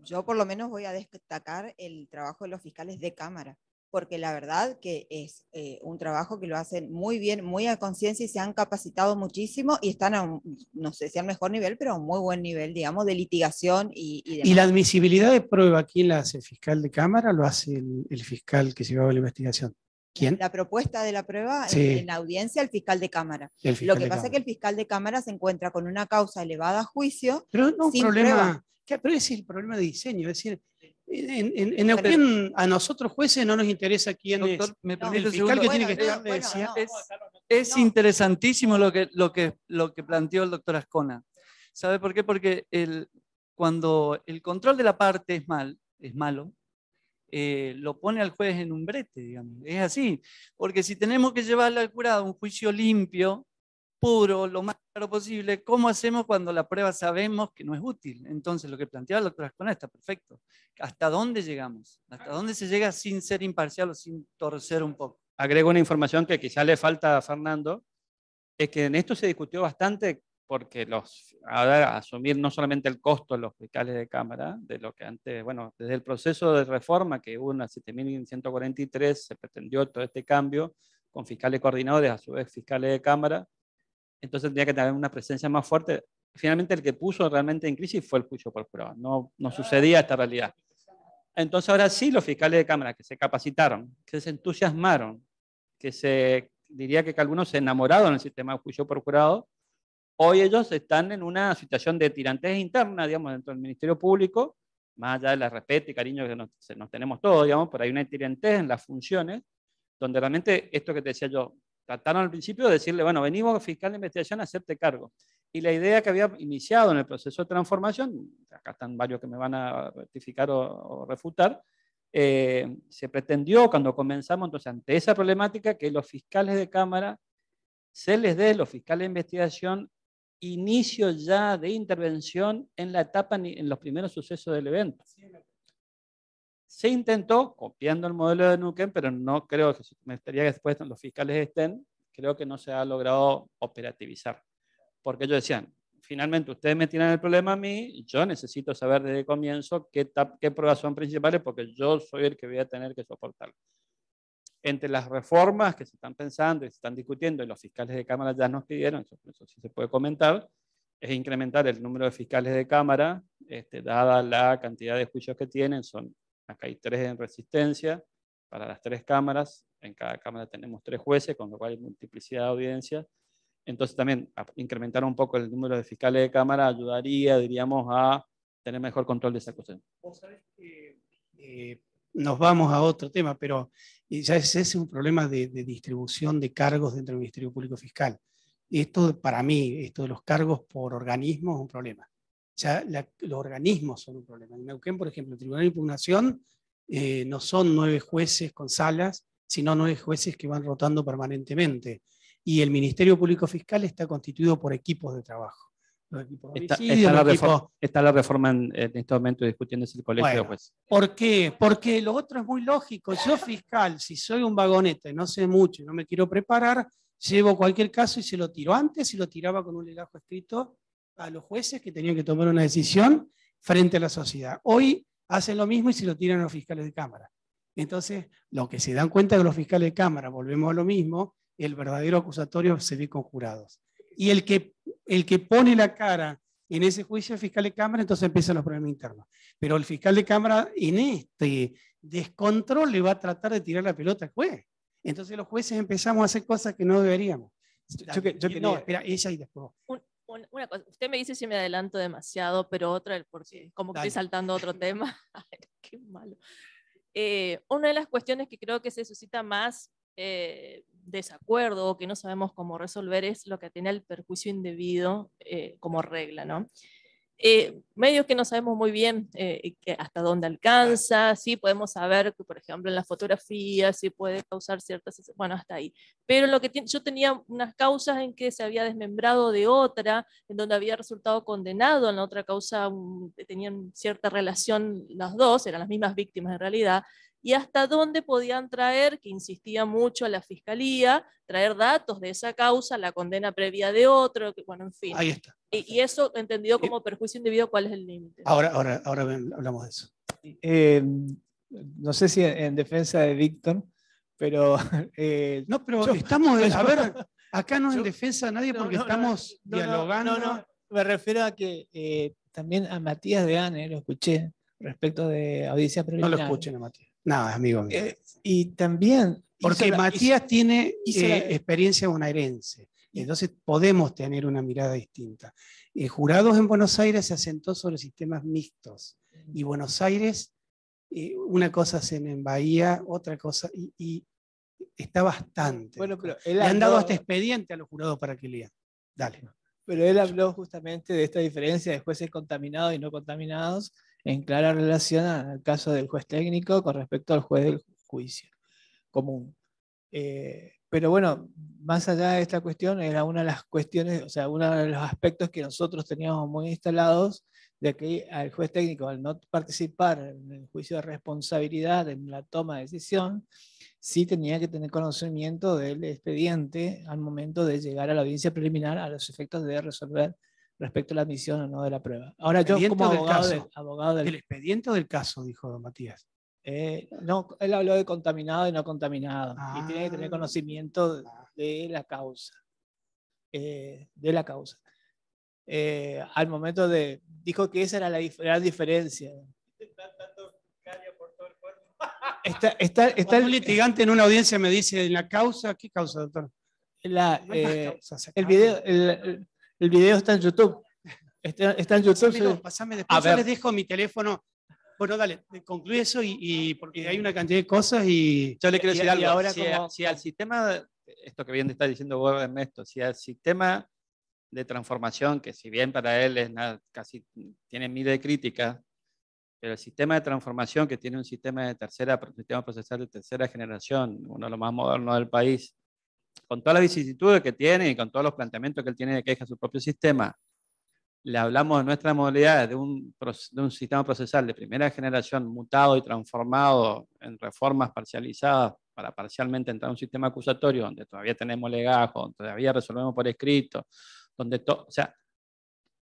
Yo por lo menos voy a destacar el trabajo de los fiscales de Cámara, porque la verdad que es un trabajo que lo hacen muy bien, muy a conciencia y se han capacitado muchísimo y están a no sé si al mejor nivel, pero a un muy buen nivel, digamos, de litigación y demás. ¿Y la admisibilidad de prueba quién la hace? ¿El fiscal de Cámara o lo hace el fiscal que llevaba la investigación? ¿Quién? La propuesta de la prueba en la audiencia, el fiscal de Cámara. Lo que pasa es que el fiscal de Cámara se encuentra con una causa elevada a juicio. Pero no un sin problema, prueba. pero ese es el problema de diseño. Es decir, en Neuquén a nosotros jueces no nos interesa quién doctor, es me permite el un fiscal segundo. que tiene que estar. Decía. Es interesantísimo lo que planteó el doctor Ascona. ¿Sabe por qué? Porque cuando el control de la parte es malo, lo pone al juez en un brete, digamos. Es así, porque si tenemos que llevarle al jurado un juicio limpio, puro, lo más claro posible, ¿cómo hacemos cuando la prueba sabemos que no es útil? Entonces, lo que planteaba el doctor Ascona está perfecto. ¿Hasta dónde llegamos? ¿Hasta dónde se llega sin ser imparcial o sin torcer un poco? Agrego una información que quizá le falta a Fernando, es que en esto se discutió bastante porque asumir no solamente el costo de los fiscales de Cámara, de lo que antes, bueno, desde el proceso de reforma que hubo en la 7.143 se pretendió todo este cambio con fiscales coordinadores, a su vez fiscales de Cámara, entonces tendría que tener una presencia más fuerte. Finalmente el que puso realmente en crisis fue el juicio por jurado, no sucedía esta realidad. Entonces ahora sí los fiscales de Cámara que se capacitaron, que se entusiasmaron, diría que algunos se enamoraron del sistema de juicio por jurado, hoy ellos están en una situación de tirantez interna, digamos, dentro del Ministerio Público, más allá del respeto y cariño que nos tenemos todos, digamos, pero hay una tirantez en las funciones, donde realmente esto que te decía yo, trataron al principio de decirle, bueno, venimos fiscal de investigación a hacerte cargo. Y la idea que había iniciado en el proceso de transformación, acá están varios que me van a rectificar o refutar, se pretendió cuando comenzamos, entonces, ante esa problemática, que los fiscales de Cámara se les dé, los fiscales de investigación, inicio ya de intervención en la etapa, en los primeros sucesos del evento. Se intentó, copiando el modelo de Neuquén, pero no creo que, me gustaría que después los fiscales estén, creo que no se ha logrado operativizar. Porque ellos decían, finalmente ustedes me tiran el problema a mí, yo necesito saber desde el comienzo qué pruebas son principales, porque yo soy el que voy a tener que soportarlo. Entre las reformas que se están pensando y se están discutiendo, y los fiscales de Cámara ya nos pidieron, eso sí se puede comentar, es incrementar el número de fiscales de Cámara, dada la cantidad de juicios que tienen. Acá hay 3 en resistencia para las 3 cámaras, en cada cámara tenemos 3 jueces, con lo cual hay multiplicidad de audiencias. Entonces también incrementar un poco el número de fiscales de Cámara ayudaría, diríamos, a tener mejor control de esa cuestión. Vos sabés que nos vamos a otro tema, pero ya ese es un problema de distribución de cargos dentro del Ministerio Público Fiscal. Esto, para mí, esto de los cargos por organismos es un problema. Ya los organismos son un problema. En Neuquén, por ejemplo, el Tribunal de Impugnación no son 9 jueces con salas, sino 9 jueces que van rotando permanentemente. Y el Ministerio Público Fiscal está constituido por equipos de trabajo. Está la reforma en este momento discutiéndose el colegio de jueces. ¿Por qué? Porque lo otro es muy lógico. Yo fiscal, si soy un vagoneta y no sé mucho y no me quiero preparar, llevo cualquier caso y se lo tiro. Antes se lo tiraba con un legajo escrito a los jueces que tenían que tomar una decisión frente a la sociedad. Hoy hacen lo mismo y se lo tiran a los fiscales de Cámara. Entonces, lo que se dan cuenta de los fiscales de Cámara, volvemos a lo mismo, el verdadero acusatorio se ve con jurados. Y el que pone la cara en ese juicio es el fiscal de Cámara, entonces empiezan los problemas internos. Pero el fiscal de Cámara en este descontrol le va a tratar de tirar la pelota al juez. Entonces los jueces empezamos a hacer cosas que no deberíamos. No, espera, ella y después. Una cosa, usted me dice si me adelanto demasiado, pero otra, porque como que estoy saltando a otro tema. Ay, qué malo. Una de las cuestiones que creo que se suscita más desacuerdo o que no sabemos cómo resolver es lo que tiene el perjuicio indebido como regla, ¿no? Medios que no sabemos muy bien hasta dónde alcanza, sí podemos saber que, por ejemplo, en la fotografía sí puede causar ciertas, bueno, hasta ahí. Pero lo que yo tenía unas causas en que se había desmembrado de otra, en donde había resultado condenado, en la otra causa tenían cierta relación las dos, eran las mismas víctimas en realidad, y hasta dónde podían traer, que insistía mucho a la fiscalía, traer datos de esa causa, la condena previa de otro, bueno, en fin. Ahí está. Y eso, entendido como perjuicio indebido, ¿cuál es el límite? Ahora hablamos de eso. No sé si en defensa de Víctor, pero... no, pero estamos, a ver, acá no es en defensa de nadie porque estamos dialogando. No, me refiero a que también a Matías de Ane, lo escuché, respecto de audiencia preliminar. No lo escuchen a Matías. No, es amigo mío. Y también... Porque Matías tiene experiencia bonaerense. Entonces podemos tener una mirada distinta. Jurados en Buenos Aires se asentó sobre sistemas mixtos. Y Buenos Aires, una cosa hacen en Bahía, otra cosa, y está bastante. Bueno, pero le han dado hasta expediente a los jurados para que lean. Dale. Pero él habló justamente de esta diferencia de jueces contaminados y no contaminados en clara relación al caso del juez técnico con respecto al juez del juicio común. Pero bueno, más allá de esta cuestión, era una de las cuestiones, o sea, uno de los aspectos que nosotros teníamos muy instalados, de que al juez técnico, al no participar en el juicio de responsabilidad, en la toma de decisión, sí tenía que tener conocimiento del expediente al momento de llegar a la audiencia preliminar a los efectos de resolver respecto a la admisión o no de la prueba. Ahora yo como abogado del expediente o del caso, dijo Matías. No, él habló de contaminado y no contaminado, y tiene que tener conocimiento de la causa. Al momento de... Dijo que esa era la gran diferencia. Un litigante en una audiencia me dice, en la causa, ¿qué causa, doctor? El video está en YouTube. Está en YouTube. Pasame después, yo les dejo mi teléfono. Bueno, dale, concluye eso y porque hay una cantidad de cosas y... Yo le quiero decir algo. Ahora si al sistema esto que bien está diciendo vos, Ernesto, si el sistema de transformación, que si bien para él es casi tiene miles de críticas, pero el sistema de transformación que tiene un sistema procesal de tercera generación, uno de los más modernos del país, con todas las vicisitudes que tiene y con todos los planteamientos que él tiene de queja a su propio sistema, le hablamos de nuestra modalidad de un sistema procesal de primera generación mutado y transformado en reformas parcializadas para parcialmente entrar a un sistema acusatorio donde todavía tenemos legajo, donde todavía resolvemos por escrito, donde todo, o sea,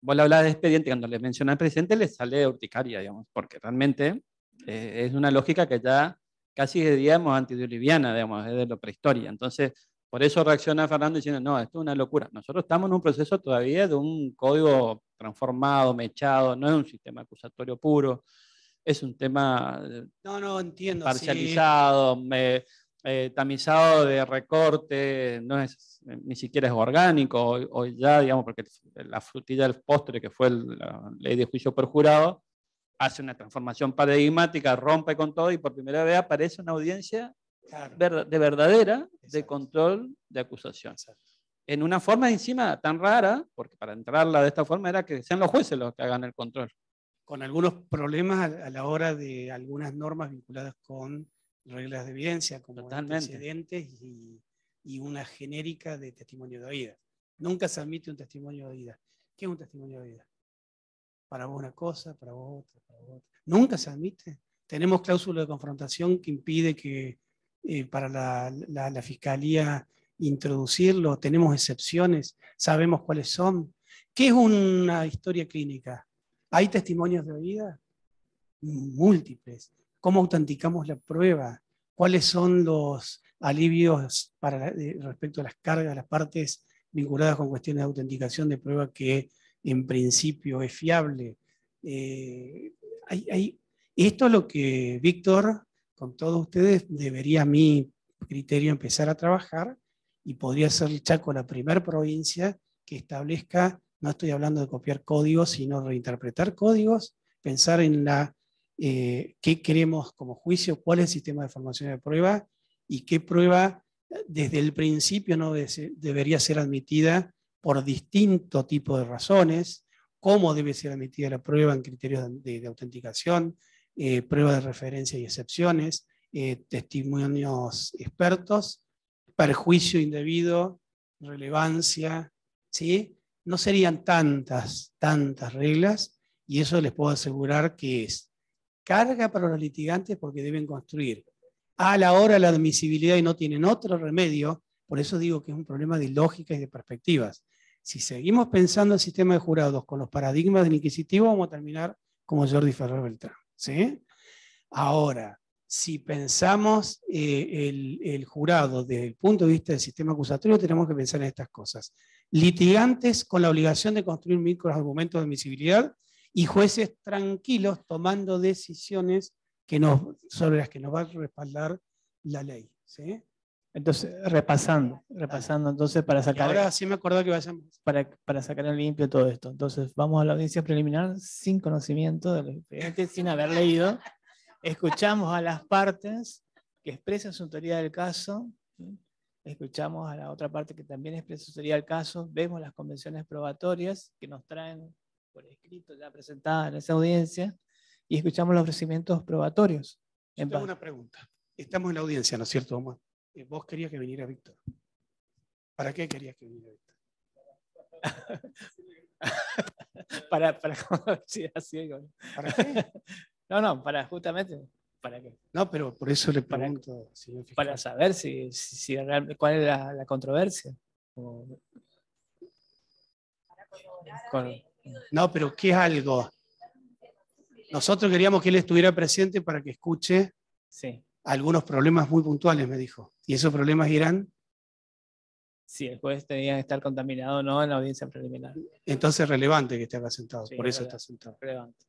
vos le hablás de expediente, cuando le mencionas al presidente le sale de urticaria, digamos, porque realmente es una lógica que ya casi diríamos antediluviana, digamos, es de la prehistoria. Entonces, por eso reacciona Fernando diciendo, no, esto es una locura. Nosotros estamos en un proceso todavía de un código transformado, mechado, no es un sistema acusatorio puro, es un tema entiendo, parcializado, tamizado de recorte, no es, ni siquiera es orgánico, o ya, digamos, porque la frutilla del postre, que fue la ley de juicio perjurado, hace una transformación paradigmática, rompe con todo y por primera vez aparece una audiencia de verdadera de control de acusación. En una forma encima tan rara, porque para entrarla de esta forma era que sean los jueces los que hagan el control. Con algunos problemas a la hora de algunas normas vinculadas con reglas de evidencia, como antecedentes y una genérica de testimonio de oída. Nunca se admite un testimonio de oída. ¿Qué es un testimonio de oída? Para vos una cosa, para vos otra, para vos otra. Nunca se admite. Tenemos cláusula de confrontación que impide que para la fiscalía introducirlo, tenemos excepciones, sabemos cuáles son. ¿Qué es una historia clínica? ¿Hay testimonios de oída? Múltiples. ¿Cómo autenticamos la prueba? ¿Cuáles son los alivios respecto a las cargas, las partes vinculadas con cuestiones de autenticación de prueba que en principio es fiable? Esto es lo que Víctor, con todos ustedes, debería a mi criterio empezar a trabajar y podría ser el Chaco la primera provincia que establezca, no estoy hablando de copiar códigos, sino reinterpretar códigos, pensar en qué queremos como juicio, cuál es el sistema de formación de prueba y qué prueba desde el principio no debería ser admitida por distinto tipo de razones, cómo debe ser admitida la prueba en criterios de autenticación, prueba de referencia y excepciones, testimonios expertos, perjuicio indebido, relevancia, ¿sí? No serían tantas reglas, y eso les puedo asegurar que es carga para los litigantes porque deben construir a la hora la admisibilidad y no tienen otro remedio. Por eso digo que es un problema de lógica y de perspectivas. Si seguimos pensando el sistema de jurados con los paradigmas del inquisitivo, vamos a terminar como Jordi Ferrer Beltrán, ¿sí? Ahora, si pensamos el jurado desde el punto de vista del sistema acusatorio, tenemos que pensar en estas cosas. Litigantes con la obligación de construir microargumentos de admisibilidad y jueces tranquilos tomando decisiones sobre las que nos va a respaldar la ley, ¿sí? Entonces, repasando, entonces para sacar... Y ahora sí me acuerdo que vayamos... Para sacar en limpio todo esto. Entonces, vamos a la audiencia preliminar sin conocimiento del expediente, sin haber leído. Escuchamos a las partes que expresan su teoría del caso, ¿sí? Escuchamos a la otra parte que también expresa su teoría del caso, vemos las convenciones probatorias que nos traen por escrito ya presentadas en esa audiencia y escuchamos los ofrecimientos probatorios. Yo tengo una pregunta. Estamos en la audiencia, ¿no es cierto, Omar? Vos querías que viniera Víctor. ¿Para qué querías que viniera Víctor? para sí, así, ¿Para qué? No, para justamente, ¿para qué? No, pero por eso le pregunto. Para saber cuál es la controversia. No, pero ¿qué es algo? Nosotros queríamos que él estuviera presente para que escuche algunos problemas muy puntuales, me dijo. ¿Y esos problemas eran? Si el juez tenía que estar contaminado o no en la audiencia preliminar. Entonces es relevante que esté acá sentado, Sí, por eso está sentado. Relevante.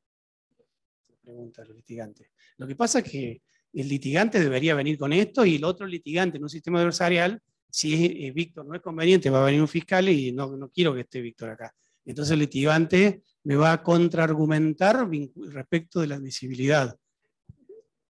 Pregunta al litigante. Lo que pasa es que el litigante debería venir con esto y el otro litigante en un sistema adversarial, si Víctor no es conveniente, va a venir un fiscal y no quiero que esté Víctor acá. Entonces el litigante me va a contraargumentar respecto de la admisibilidad.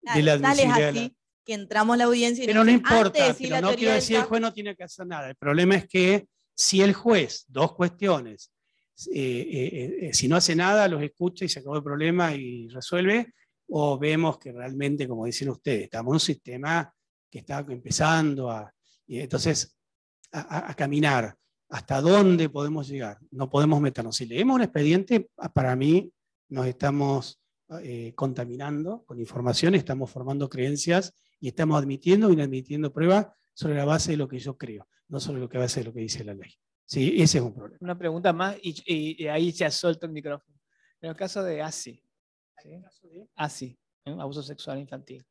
Dale así, que entramos a la audiencia y pero no importa, antes, pero no quiero decir el juez no tiene que hacer nada. El problema es que si el juez, dos cuestiones, si no hace nada, los escucha y se acabó el problema y resuelve, o vemos que realmente, como dicen ustedes, estamos en un sistema que está empezando y entonces a caminar. ¿Hasta dónde podemos llegar? No podemos meternos. Si leemos un expediente, para mí nos estamos contaminando con información, estamos formando creencias y estamos admitiendo o inadmitiendo pruebas sobre la base de lo que yo creo, no sobre lo que base de lo que dice la ley. Sí, ese es un problema. Una pregunta más y ahí se suelta el micrófono. En el caso de ASI, ¿sí? ASI, abuso sexual infantil.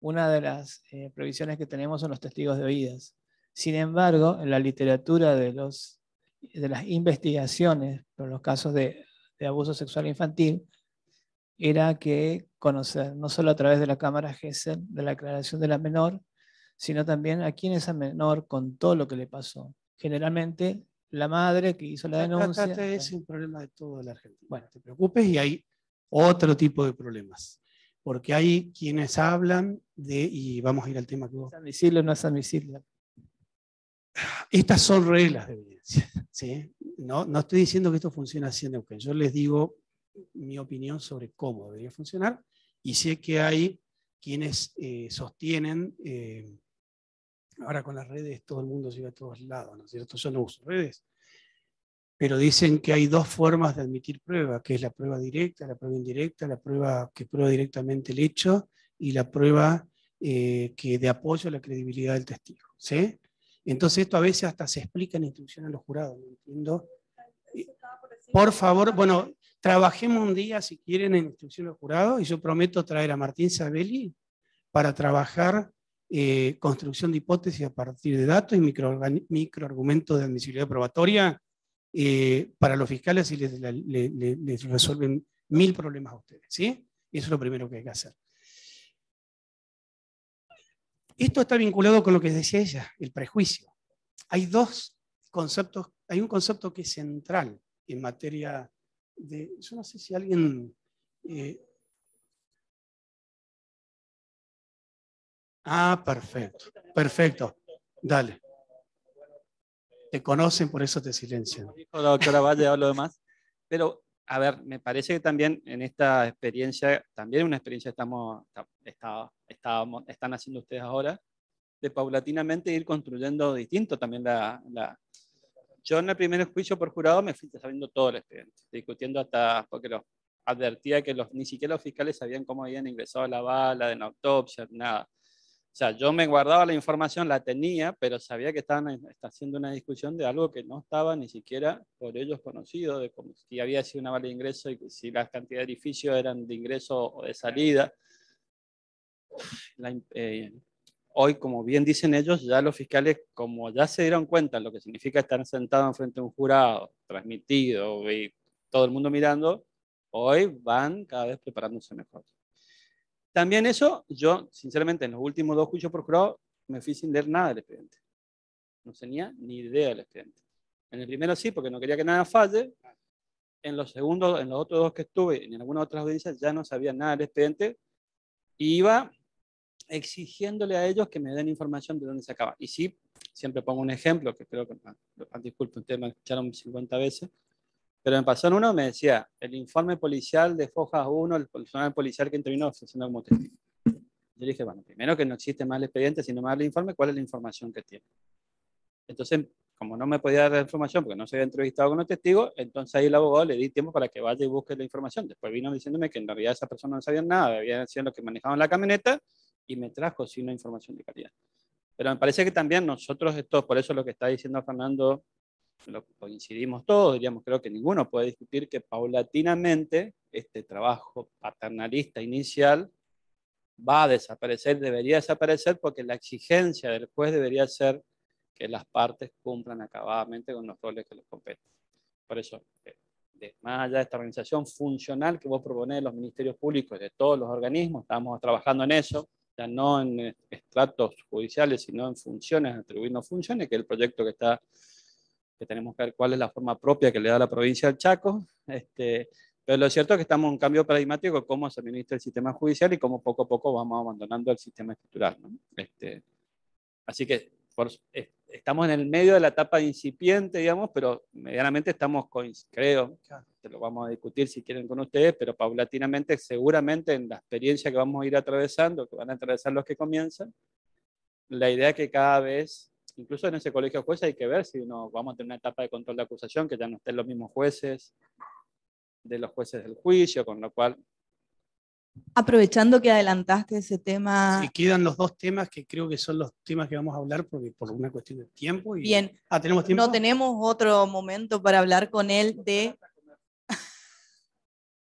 Una de las previsiones que tenemos son los testigos de oídas. Sin embargo, en la literatura de las investigaciones por los casos de abuso sexual infantil, era que conocer, no solo a través de la cámara Gesell, de la aclaración de la menor, sino también a quién esa menor contó lo que le pasó. Generalmente, la madre que hizo la denuncia. Este es un problema de toda la Argentina. Bueno, no te preocupes, y hay otro tipo de problemas. Porque hay quienes hablan de, y vamos a ir al tema que vos... ¿Es admisible o no es admisible? Estas son reglas de evidencia, ¿sí? No estoy diciendo que esto funcione así en Neuquén. Yo les digo mi opinión sobre cómo debería funcionar, y sé que hay quienes sostienen, ahora con las redes todo el mundo llega a todos lados, ¿no es cierto? Yo no uso redes, pero dicen que hay dos formas de admitir prueba, que es la prueba directa, la prueba indirecta, la prueba que prueba directamente el hecho y la prueba que de apoyo a la credibilidad del testigo, ¿sí? Entonces esto a veces hasta se explica en instrucción a los jurados, no entiendo. Por favor, bueno, trabajemos un día, si quieren, en instrucción a los jurados, y yo prometo traer a Martín Sabelli para trabajar construcción de hipótesis a partir de datos y microargumentos de admisibilidad probatoria para los fiscales y les resuelven 1000 problemas a ustedes, ¿sí? Eso es lo primero que hay que hacer. Esto está vinculado con lo que decía ella, el prejuicio. Hay dos conceptos, hay un concepto que es central en materia de, yo no sé si alguien... perfecto, perfecto, dale. Te conocen, por eso te silencian. La doctora Valle hablo de más, pero a ver, me parece que también en esta experiencia, también una experiencia están haciendo ustedes ahora, de paulatinamente ir construyendo distinto también Yo en el primer juicio por jurado me fui sabiendo todo el expediente, discutiendo hasta, porque advertía que ni siquiera los fiscales sabían cómo habían ingresado la bala, de la autopsia, nada. O sea, yo me guardaba la información, la tenía, pero sabía que estaban haciendo una discusión de algo que no estaba ni siquiera por ellos conocido, de como si había sido una bala de ingreso y si las cantidades de edificios eran de ingreso o de salida. Hoy, como bien dicen ellos, ya los fiscales, como ya se dieron cuenta de lo que significa estar sentado enfrente de un jurado, transmitido y todo el mundo mirando, hoy van cada vez preparándose mejor. También eso, yo sinceramente en los últimos 2 juicios por jurado me fui sin leer nada del expediente. No tenía ni idea del expediente. En el primero sí, porque no quería que nada falle. En los segundos, en los otros 2 que estuve, en algunas otras audiencias ya no sabía nada del expediente. Y iba exigiéndole a ellos que me den información de dónde se acaba. Y sí, siempre pongo un ejemplo, que creo que, disculpen, ustedes me escucharon 50 veces, pero me pasó en uno, me decía, el informe policial de Fojas 1, el personal policial que intervino ofreciendo como testigo. Yo dije, bueno, primero que no existe más el expediente, sino más el informe, ¿cuál es la información que tiene? Entonces, como no me podía dar la información porque no se había entrevistado con los testigos, entonces ahí el abogado le di tiempo para que vaya y busque la información. Después vino diciéndome que en realidad esa persona no sabía nada, habían sido los que manejaban la camioneta y me trajo sin una información de calidad. Pero me parece que también nosotros, por eso lo que está diciendo Fernando, lo coincidimos todos, diríamos, creo que ninguno puede discutir que paulatinamente este trabajo paternalista inicial va a desaparecer, debería desaparecer, porque la exigencia del juez debería ser que las partes cumplan acabadamente con los roles que les competen. Por eso, más allá de esta organización funcional que vos proponés de los ministerios públicos, de todos los organismos, estamos trabajando en eso, ya no en estratos judiciales, sino en funciones, atribuirnos funciones, que es el proyecto que tenemos que ver cuál es la forma propia que le da la provincia del Chaco. Pero lo cierto es que estamos en un cambio paradigmático de cómo se administra el sistema judicial y cómo poco a poco vamos abandonando el sistema estructural, ¿no? Así que estamos en el medio de la etapa incipiente, digamos, pero medianamente estamos, creo, que lo vamos a discutir si quieren con ustedes, pero paulatinamente, seguramente en la experiencia que vamos a ir atravesando, que van a atravesar los que comienzan, la idea es que cada vez, incluso en ese colegio de jueces hay que ver si vamos a tener una etapa de control de acusación, que ya no estén los mismos jueces, de los jueces del juicio, con lo cual... Aprovechando que adelantaste ese tema... Sí, quedan los dos temas que creo que son los temas que vamos a hablar porque por una cuestión de tiempo. Y... Bien. ¿Tenemos tiempo? No tenemos otro momento para hablar con él de...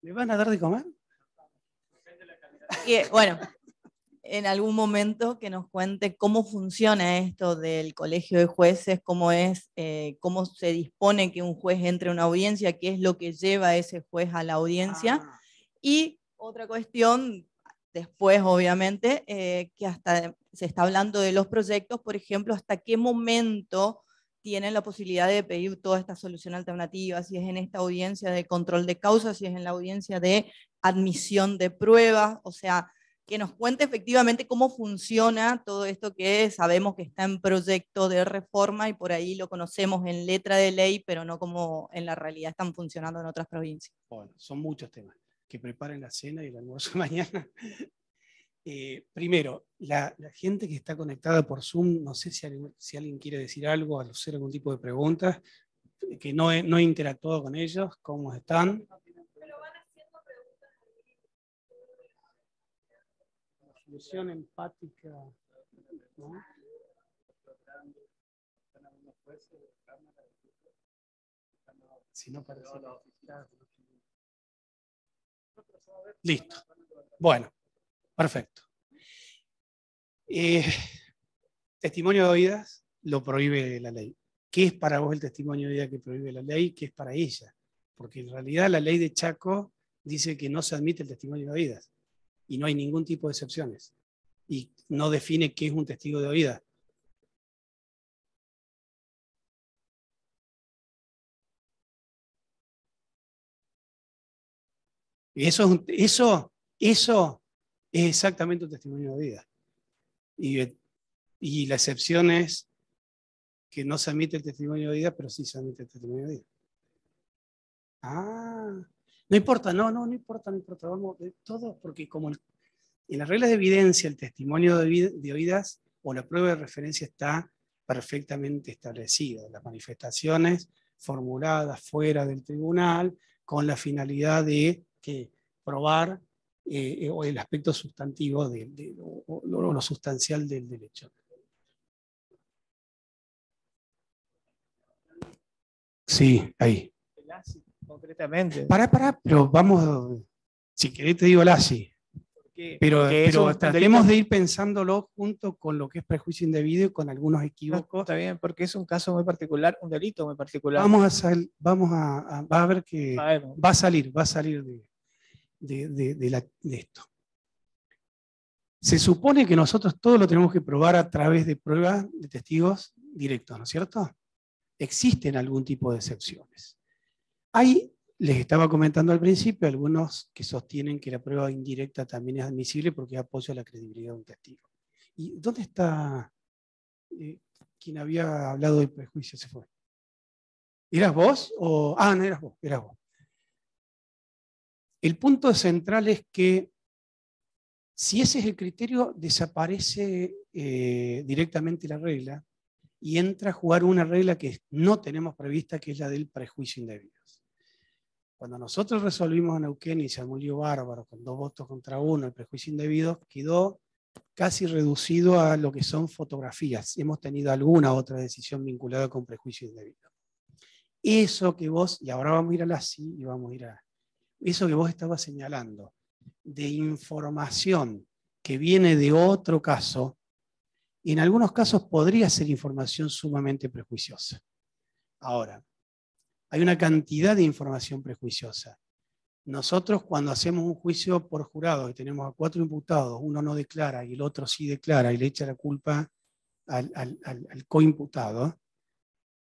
¿Le van a dar de comer? Bueno, en algún momento que nos cuente cómo funciona esto del colegio de jueces, cómo se dispone que un juez entre a una audiencia, qué es lo que lleva a ese juez a la audiencia. Y otra cuestión, después obviamente, que hasta se está hablando de los proyectos, por ejemplo, hasta qué momento tienen la posibilidad de pedir toda esta solución alternativa, si es en esta audiencia de control de causa, si es en la audiencia de admisión de pruebas, o sea, que nos cuente efectivamente cómo funciona todo esto que sabemos que está en proyecto de reforma y por ahí lo conocemos en letra de ley, pero no como en la realidad están funcionando en otras provincias. Bueno, son muchos temas. Que preparen la cena y el almuerzo mañana. Primero, la gente que está conectada por Zoom, no sé si alguien quiere decir algo, hacer algún tipo de preguntas, que no he interactuado con ellos, ¿cómo están? Solución empática, ¿no? Si no parece... Listo. Bueno, perfecto. Testimonio de oídas lo prohíbe la ley. ¿Qué es para vos el testimonio de oídas que prohíbe la ley? ¿Qué es para ella? Porque en realidad la ley de Chaco dice que no se admite el testimonio de oídas y no hay ningún tipo de excepciones. Y no define qué es un testigo de oídas. Eso es exactamente un testimonio de vida. Y la excepción es que no se admite el testimonio de vida, pero sí se admite el testimonio de vida. No importa, no importa. Vamos, todo, porque como en las reglas de evidencia el testimonio de oídas o la prueba de referencia está perfectamente establecida. Las manifestaciones formuladas fuera del tribunal con la finalidad de probar o el aspecto sustantivo o lo sustancial del derecho. Sí, ahí. El ASI, concretamente. Pará, pero vamos, si querés te digo el ASI. Pero tratemos de ir pensándolo junto con lo que es prejuicio indebido y con algunos equívocos. No, está bien, porque es un caso muy particular, un delito muy particular. Vas a ver que va a salir de esto. Se supone que nosotros todo lo tenemos que probar a través de pruebas de testigos directos, ¿no es cierto? Existen algún tipo de excepciones. Les estaba comentando al principio, algunos que sostienen que la prueba indirecta también es admisible porque apoya la credibilidad de un testigo. ¿Y dónde está quien había hablado del prejuicio? Se fue. ¿Eras vos? No, eras vos. El punto central es que si ese es el criterio, desaparece directamente la regla y entra a jugar una regla que no tenemos prevista, que es la del prejuicio indebido. Cuando nosotros resolvimos en Neuquén y se armó un lío bárbaro con 2 votos contra 1, el prejuicio indebido quedó casi reducido a lo que son fotografías. Hemos tenido alguna otra decisión vinculada con prejuicio indebido. Eso que vos, y ahora vamos a ir a la CI y vamos a ir a eso que vos estabas señalando, de información que viene de otro caso, en algunos casos podría ser información sumamente prejuiciosa. Ahora, hay una cantidad de información prejuiciosa. Nosotros cuando hacemos un juicio por jurado y tenemos a 4 imputados, uno no declara y el otro sí declara y le echa la culpa al coimputado,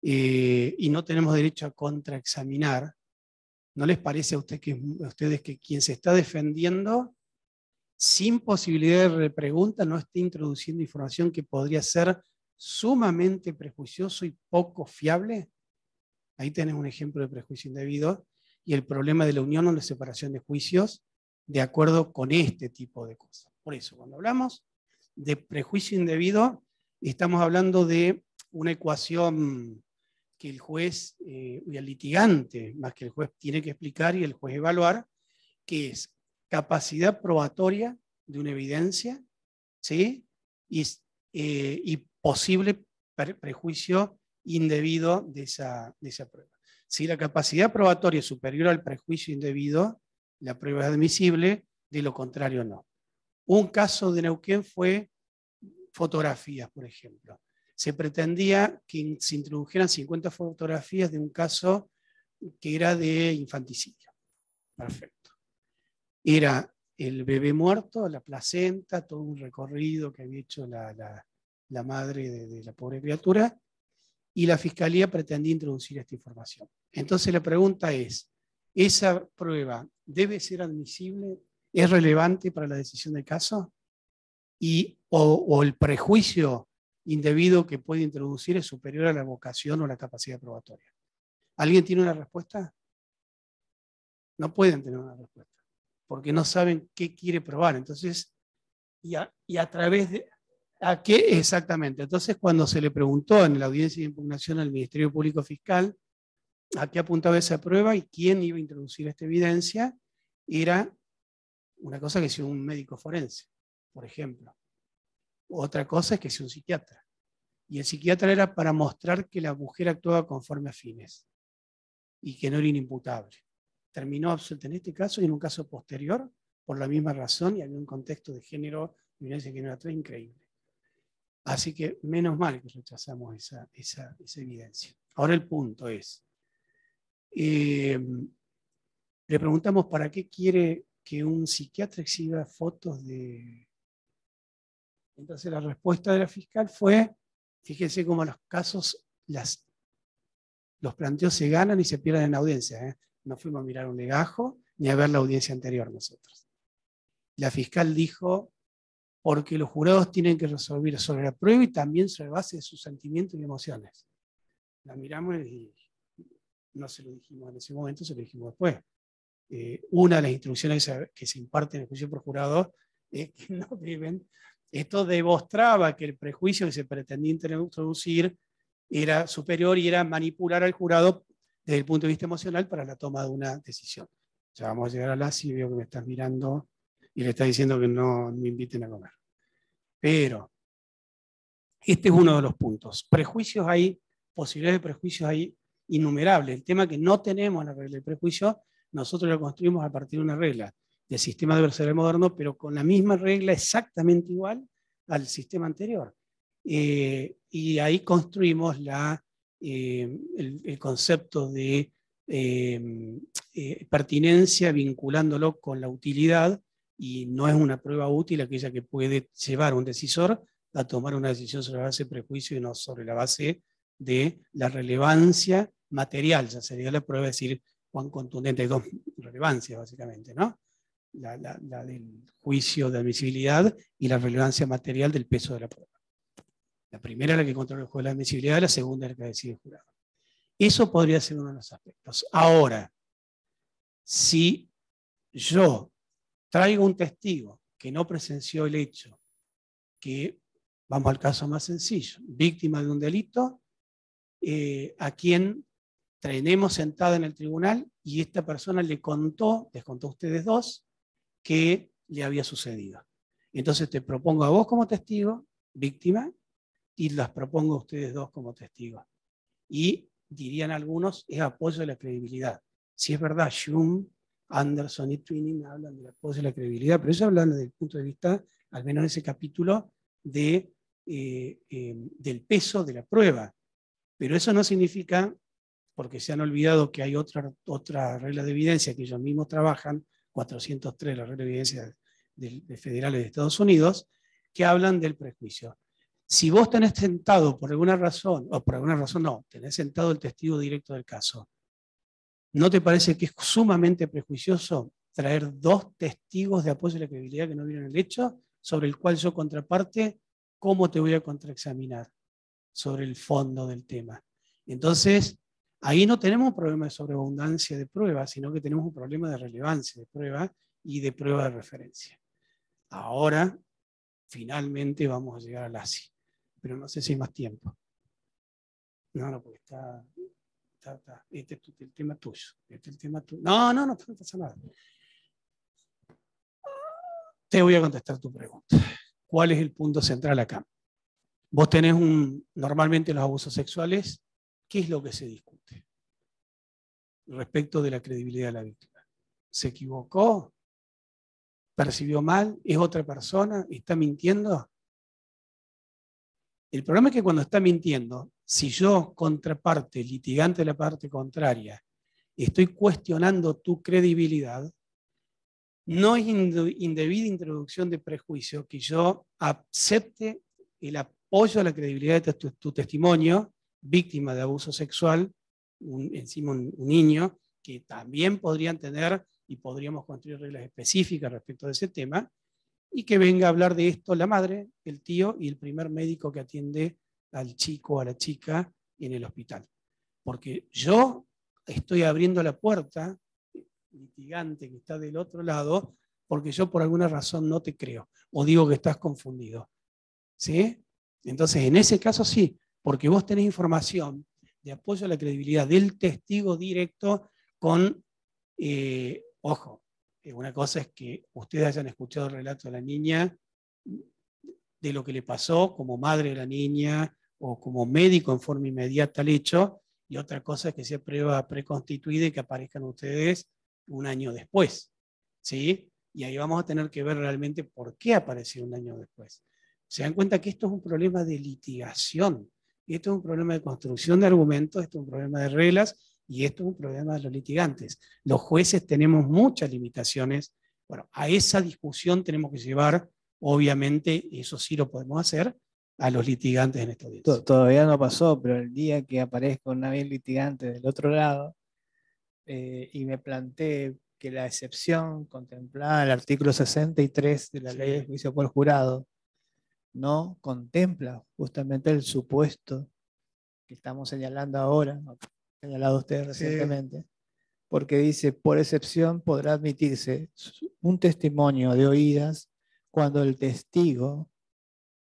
y no tenemos derecho a contraexaminar, ¿No les parece a ustedes que quien se está defendiendo, sin posibilidad de repregunta, no esté introduciendo información que podría ser sumamente prejuicioso y poco fiable? Ahí tenés un ejemplo de prejuicio indebido y el problema de la unión o la separación de juicios de acuerdo con este tipo de cosas. Por eso, cuando hablamos de prejuicio indebido, estamos hablando de una ecuación que el juez y el litigante, más que el juez, tiene que explicar y el juez evaluar, que es capacidad probatoria de una evidencia, ¿sí? Y posible prejuicio indebido de esa prueba. Si la capacidad probatoria es superior al prejuicio indebido, la prueba es admisible, de lo contrario no. Un caso de Neuquén fue fotografías, por ejemplo. Se pretendía que se introdujeran 50 fotografías de un caso que era de infanticidio. Perfecto. Era el bebé muerto, la placenta, todo un recorrido que había hecho la madre de la pobre criatura, y la fiscalía pretendía introducir esta información. Entonces la pregunta es, ¿esa prueba debe ser admisible? ¿Es relevante para la decisión del caso? ¿O el prejuicio indebido que puede introducir es superior a la vocación o la capacidad probatoria? ¿Alguien tiene una respuesta? No pueden tener una respuesta, porque no saben qué quiere probar. Entonces, y a través de... ¿A qué exactamente? Entonces, cuando se le preguntó en la audiencia de impugnación al Ministerio Público Fiscal a qué apuntaba esa prueba y quién iba a introducir esta evidencia, era una cosa que sea un médico forense, por ejemplo. Otra cosa es que sea un psiquiatra. Y el psiquiatra era para mostrar que la mujer actuaba conforme a fines y que no era inimputable. Terminó absuelta en este caso y en un caso posterior por la misma razón, y había un contexto de género, violencia de género atrás increíble. Así que menos mal que rechazamos esa evidencia. Ahora el punto es, le preguntamos para qué quiere que un psiquiatra exhiba fotos de... Entonces la respuesta de la fiscal fue, fíjense cómo los casos, los planteos se ganan y se pierden en audiencia. No fuimos a mirar un legajo ni a ver la audiencia anterior nosotros. La fiscal dijo, porque los jurados tienen que resolver sobre la prueba y también sobre la base de sus sentimientos y emociones. La miramos y no se lo dijimos en ese momento, se lo dijimos después. Una de las instrucciones que se imparten en el juicio por jurado es que no deben... Esto demostraba que el prejuicio que se pretendía introducir era superior y era manipular al jurado desde el punto de vista emocional para la toma de una decisión. Ya vamos a llegar a Lassi, veo que me estás mirando y le estás diciendo que no me inviten a comer. Pero este es uno de los puntos. Prejuicios hay, posibilidades de prejuicios hay innumerables. El tema que no tenemos la regla de prejuicio, nosotros lo construimos a partir de una regla del sistema adversarial moderno, pero con la misma regla exactamente igual al sistema anterior. Y ahí construimos el concepto de pertinencia vinculándolo con la utilidad, y no es una prueba útil aquella que puede llevar a un decisor a tomar una decisión sobre la base de prejuicio y no sobre la base de la relevancia material. Ya sería la prueba de decir cuán contundente. Hay dos relevancias básicamente, ¿no? La del juicio de admisibilidad y la relevancia material del peso de la prueba. La primera es la que controla el juez de la admisibilidad, la segunda es la que decide el jurado. Eso podría ser uno de los aspectos. Ahora, si yo traigo un testigo que no presenció el hecho, que, vamos al caso más sencillo, víctima de un delito, a quien tenemos sentada en el tribunal y esta persona les contó a ustedes dos que le había sucedido. Entonces te propongo a vos como testigo, víctima, y las propongo a ustedes dos como testigos. Y dirían algunos, es apoyo de la credibilidad. Si es verdad, Schum, Anderson y Twining hablan del apoyo de la credibilidad, pero ellos hablan desde el punto de vista, al menos en ese capítulo, del peso de la prueba. Pero eso no significa, porque se han olvidado que hay otra regla de evidencia que ellos mismos trabajan, 403, la regla de evidencia de federales de Estados Unidos, que hablan del prejuicio. Si vos tenés sentado por alguna razón, o por alguna razón no, tenés sentado el testigo directo del caso, ¿No te parece que es sumamente prejuicioso traer 2 testigos de apoyo a la credibilidad que no vieron el hecho, sobre el cual yo contraparte, cómo te voy a contraexaminar sobre el fondo del tema? Entonces, ahí no tenemos un problema de sobreabundancia de pruebas, sino que tenemos un problema de relevancia de prueba y de prueba de referencia. Ahora, finalmente vamos a llegar al ASI, pero no sé si hay más tiempo. No, porque está. Este es el tema tuyo. Este es el tema tuyo. No pasa nada. Te voy a contestar tu pregunta. ¿Cuál es el punto central acá? Vos tenés normalmente los abusos sexuales, ¿qué es lo que se discute? Respecto de la credibilidad de la víctima. ¿Se equivocó? ¿Percibió mal? ¿Es otra persona? ¿Está mintiendo? El problema es que cuando está mintiendo, si yo, contraparte, litigante de la parte contraria, estoy cuestionando tu credibilidad, no es indebida introducción de prejuicio que yo acepte el apoyo a la credibilidad de tu testimonio, víctima de abuso sexual, encima un niño, que también podrían tener y podríamos construir reglas específicas respecto de ese tema, y que venga a hablar de esto la madre, el tío y el primer médico que atiende al chico o a la chica en el hospital. Porque yo estoy abriendo la puerta, litigante que está del otro lado, porque yo por alguna razón no te creo, o digo que estás confundido. ¿Sí? Entonces, en ese caso sí, porque vos tenés información de apoyo a la credibilidad del testigo directo con, ojo, una cosa es que ustedes hayan escuchado el relato de la niña, de lo que le pasó como madre de la niña o como médico en forma inmediata al hecho, y otra cosa es que sea prueba preconstituida y que aparezcan ustedes un año después. ¿Sí? Y ahí vamos a tener que ver realmente por qué apareció un año después. Se dan cuenta que esto es un problema de litigación, esto es un problema de construcción de argumentos, esto es un problema de reglas, y esto es un problema de los litigantes. Los jueces tenemos muchas limitaciones. Bueno, a esa discusión tenemos que llevar, obviamente, eso sí lo podemos hacer, a los litigantes en esta audiencia. Todavía no pasó, pero el día que aparezca una vez litigante del otro lado y me plantee que la excepción contemplada en el artículo 63 de la ley de juicio por jurado no contempla justamente el supuesto que estamos señalando ahora, señalado usted recientemente, porque dice, por excepción podrá admitirse un testimonio de oídas cuando el testigo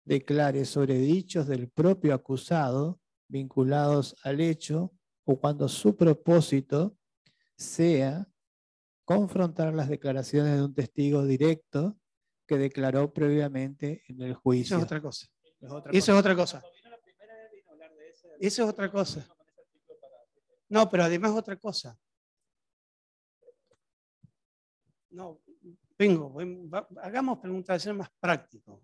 declare sobre dichos del propio acusado vinculados al hecho o cuando su propósito sea confrontar las declaraciones de un testigo directo que declaró previamente en el juicio. Eso es otra cosa. Eso es otra cosa. Eso es otra cosa. No, pero además otra cosa. No, hagamos preguntas de ser más prácticos.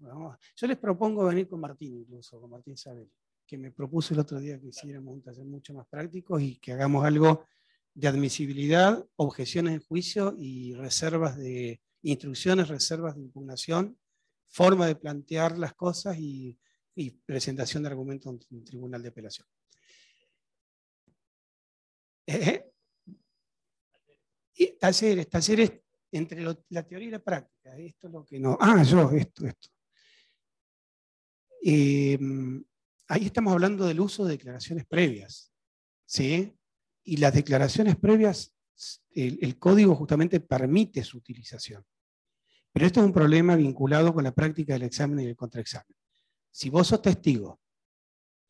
Yo les propongo venir con Martín, incluso, con Martín Sabel, que me propuso el otro día que hiciéramos un taller mucho más práctico y que hagamos algo de admisibilidad, objeciones en juicio y reservas de instrucciones, reservas de impugnación, forma de plantear las cosas y presentación de argumentos en un tribunal de apelación. Y talleres entre la teoría y la práctica. Esto es lo que no. Esto. Ahí estamos hablando del uso de declaraciones previas. ¿Sí? Y las declaraciones previas, el código justamente permite su utilización. Pero esto es un problema vinculado con la práctica del examen y del contraexamen. Si vos sos testigo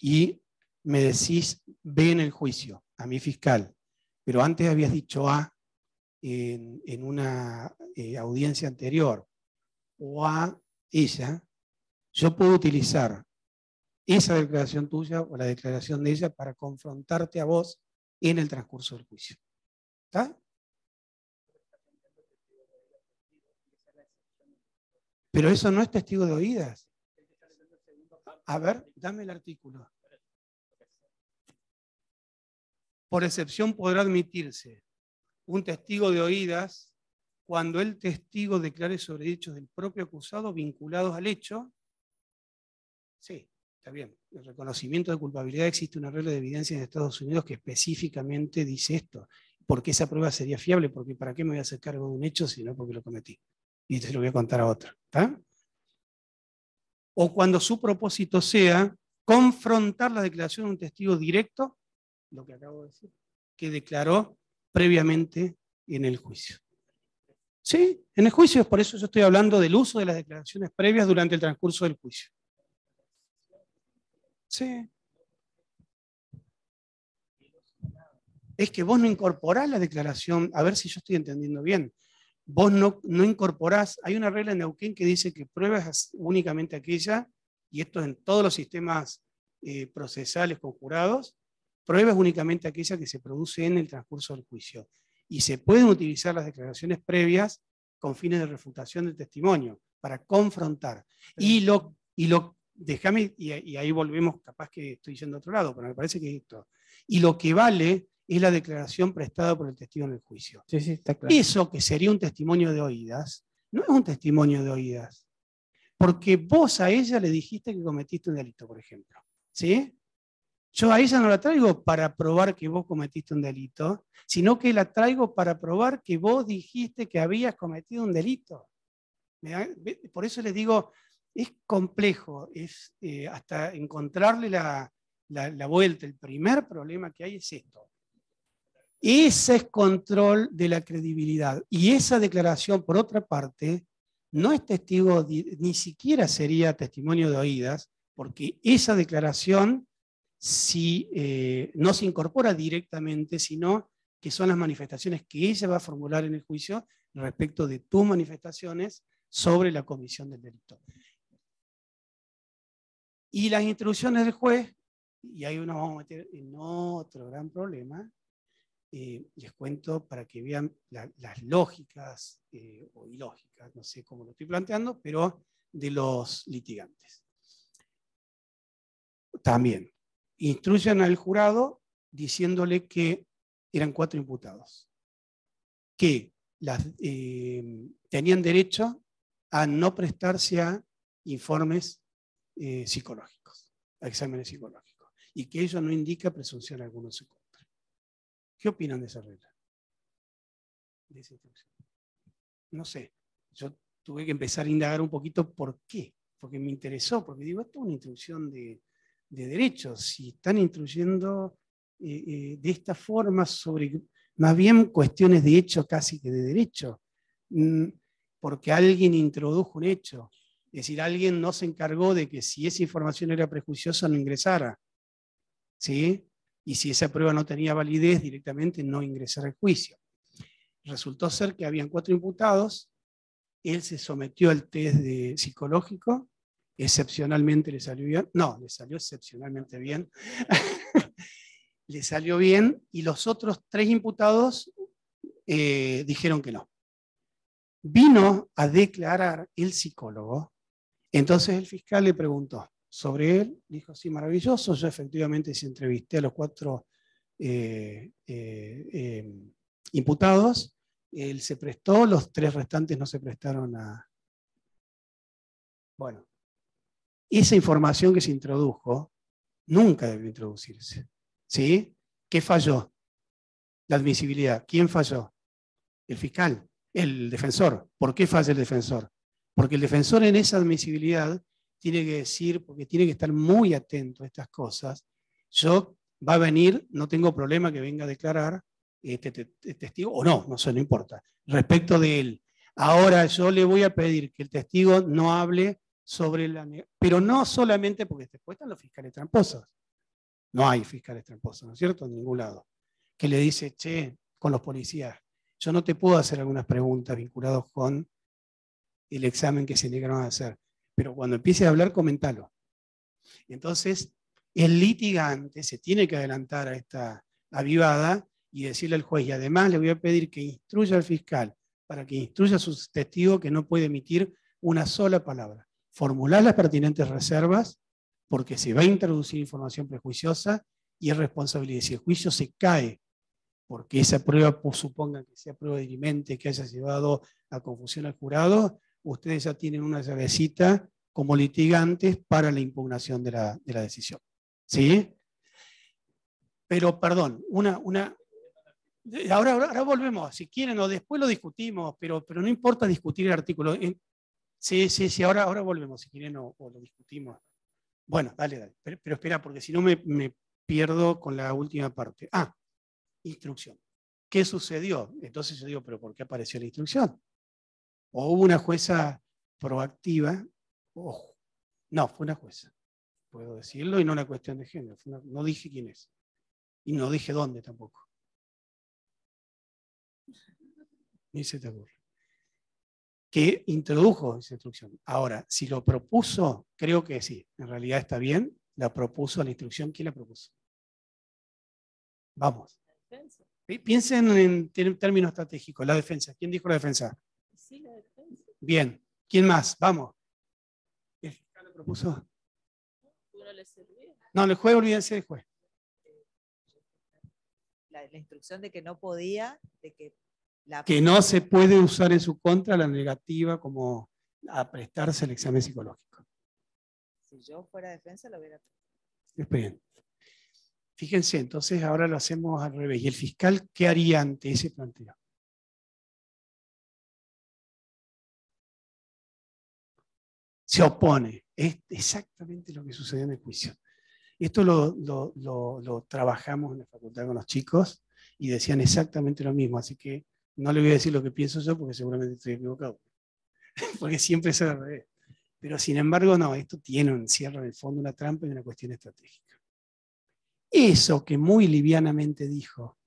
y me decís B en el juicio, a mi fiscal, pero antes habías dicho A en una audiencia anterior, o a ella, yo puedo utilizar esa declaración tuya o la declaración de ella para confrontarte a vos en el transcurso del juicio. ¿Está? Pero eso no es testigo de oídas. A ver, dame el artículo. Por excepción podrá admitirse un testigo de oídas cuando el testigo declare sobre hechos del propio acusado vinculados al hecho. Sí, está bien. El reconocimiento de culpabilidad, existe una regla de evidencia en Estados Unidos que específicamente dice esto. porque esa prueba sería fiable, porque ¿para qué me voy a hacer cargo de un hecho si no porque lo cometí? Y te lo voy a contar a otro. ¿Está? O cuando su propósito sea confrontar la declaración de un testigo directo, lo que acabo de decir, que declaró previamente en el juicio. Sí, en el juicio, por eso yo estoy hablando del uso de las declaraciones previas durante el transcurso del juicio. Sí. Es que vos no incorporás la declaración, a ver si yo estoy entendiendo bien. Vos no incorporás, hay una regla en Neuquén que dice que prueba es únicamente aquella, y esto en todos los sistemas procesales conjurados, prueba es únicamente aquella que se produce en el transcurso del juicio. Y se pueden utilizar las declaraciones previas con fines de refutación del testimonio, para confrontar. Déjame, y ahí volvemos, capaz que estoy yendo a otro lado, pero me parece que esto. Y lo que vale es la declaración prestada por el testigo en el juicio. Sí, está claro. Eso que sería un testimonio de oídas, no es un testimonio de oídas, porque vos a ella le dijiste que cometiste un delito, por ejemplo. ¿Sí? Yo a ella no la traigo para probar que vos cometiste un delito, sino que la traigo para probar que vos dijiste que habías cometido un delito. Por eso les digo, es complejo, es hasta encontrarle la vuelta. El primer problema que hay es esto. Ese es control de la credibilidad. Y esa declaración, por otra parte, no es testigo, ni siquiera sería testimonio de oídas, porque esa declaración no se incorpora directamente, sino que son las manifestaciones que ella va a formular en el juicio respecto de tus manifestaciones sobre la comisión del delito. Y las instrucciones del juez, y ahí nos vamos a meter en otro gran problema, les cuento para que vean las lógicas o ilógicas, no sé cómo lo estoy planteando, pero de los litigantes. También, instruyen al jurado diciéndole que eran 4 imputados, que tenían derecho a no prestarse a informes psicológicos, a exámenes psicológicos, y que ello no indica presunción alguna en su contra. ¿Qué opinan de esa regla? De esa instrucción. No sé, yo tuve que empezar a indagar un poquito por qué, porque me interesó, porque digo, esto es una instrucción de derechos, si están instruyendo de esta forma sobre más bien cuestiones de hecho casi que de derecho, porque alguien introdujo un hecho, es decir, alguien no se encargó de que si esa información era prejuiciosa no ingresara, ¿sí? Y si esa prueba no tenía validez directamente no ingresara al juicio. Resultó ser que habían 4 imputados, él se sometió al test psicológico, excepcionalmente le salió bien, no, le salió excepcionalmente bien, le salió bien, y los otros 3 imputados dijeron que no. Vino a declarar el psicólogo, entonces el fiscal le preguntó sobre él, dijo, sí, maravilloso, yo efectivamente sí entrevisté a los 4 imputados, él se prestó, los 3 restantes no se prestaron a... Bueno, esa información que se introdujo nunca debió introducirse. ¿Sí? ¿Qué falló? La admisibilidad. ¿Quién falló? El fiscal, el defensor. ¿Por qué falla el defensor? Porque el defensor en esa admisibilidad tiene que decir, porque tiene que estar muy atento a estas cosas. Va a venir, no tengo problema que venga a declarar este testigo, o no, no sé, no importa, respecto de él. Ahora yo le voy a pedir que el testigo no hable sobre pero no solamente porque después están los fiscales tramposos. No hay fiscales tramposos, ¿no es cierto? En ningún lado. Que le dice, che, con los policías, yo no te puedo hacer algunas preguntas vinculadas con el examen que se negaron a hacer, pero cuando empieces a hablar, comentalo. Entonces, el litigante se tiene que adelantar a esta avivada y decirle al juez, y además le voy a pedir que instruya al fiscal para que instruya a sus testigos que no puede emitir una sola palabra. Formular las pertinentes reservas, porque se va a introducir información prejuiciosa y es responsabilidad. Si el juicio se cae porque esa prueba, supongan que sea prueba dirimente, que haya llevado a confusión al jurado, ustedes ya tienen una llavecita como litigantes para la impugnación de la decisión. ¿Sí? Pero, perdón, Ahora volvemos, si quieren, o después lo discutimos, pero no importa discutir el artículo. Sí, ahora volvemos, si quieren, o lo discutimos. Bueno, dale. Pero espera, porque si no me pierdo con la última parte. Instrucción. ¿Qué sucedió? Entonces yo digo, ¿pero por qué apareció la instrucción? ¿O hubo una jueza proactiva? No, fue una jueza. Puedo decirlo, y no una cuestión de género. No dije quién es. Y no dije dónde tampoco. Ni se te ocurre. Que introdujo esa instrucción. Ahora, si lo propuso, creo que sí. En realidad está bien. La propuso la instrucción. ¿Quién la propuso? Vamos. Piensen en términos estratégicos. La defensa. ¿Quién dijo la defensa? Sí, la defensa. Bien. ¿Quién más? Vamos. ¿El fiscal lo propuso? ¿No le servía? No, el juez, olvídense del juez. La instrucción de que no podía, de que que no se puede usar en su contra la negativa como a prestarse el examen psicológico. Si yo fuera defensa, lo hubiera. Esperen. Fíjense, entonces ahora lo hacemos al revés. ¿Y el fiscal qué haría ante ese planteo? Se opone. Es exactamente lo que sucedió en el juicio. Esto lo trabajamos en la facultad con los chicos y decían exactamente lo mismo, así que no le voy a decir lo que pienso yo porque seguramente estoy equivocado, porque siempre es al revés. Pero sin embargo, no, esto encierra en el fondo una trampa y una cuestión estratégica. Eso que muy livianamente dijo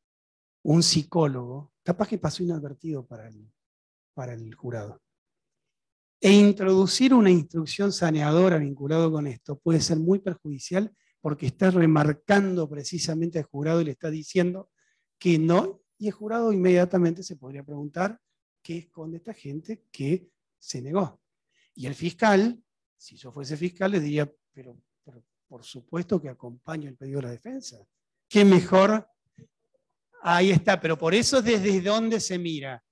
un psicólogo, capaz que pasó inadvertido para el jurado. E introducir una instrucción saneadora vinculado con esto puede ser muy perjudicial porque está remarcando precisamente al jurado y le está diciendo que no, y el jurado inmediatamente se podría preguntar qué esconde esta gente que se negó. Y el fiscal, si yo fuese fiscal, le diría, pero por supuesto que acompaño el pedido de la defensa. ¿Qué mejor? Ahí está, pero por eso desde dónde se mira.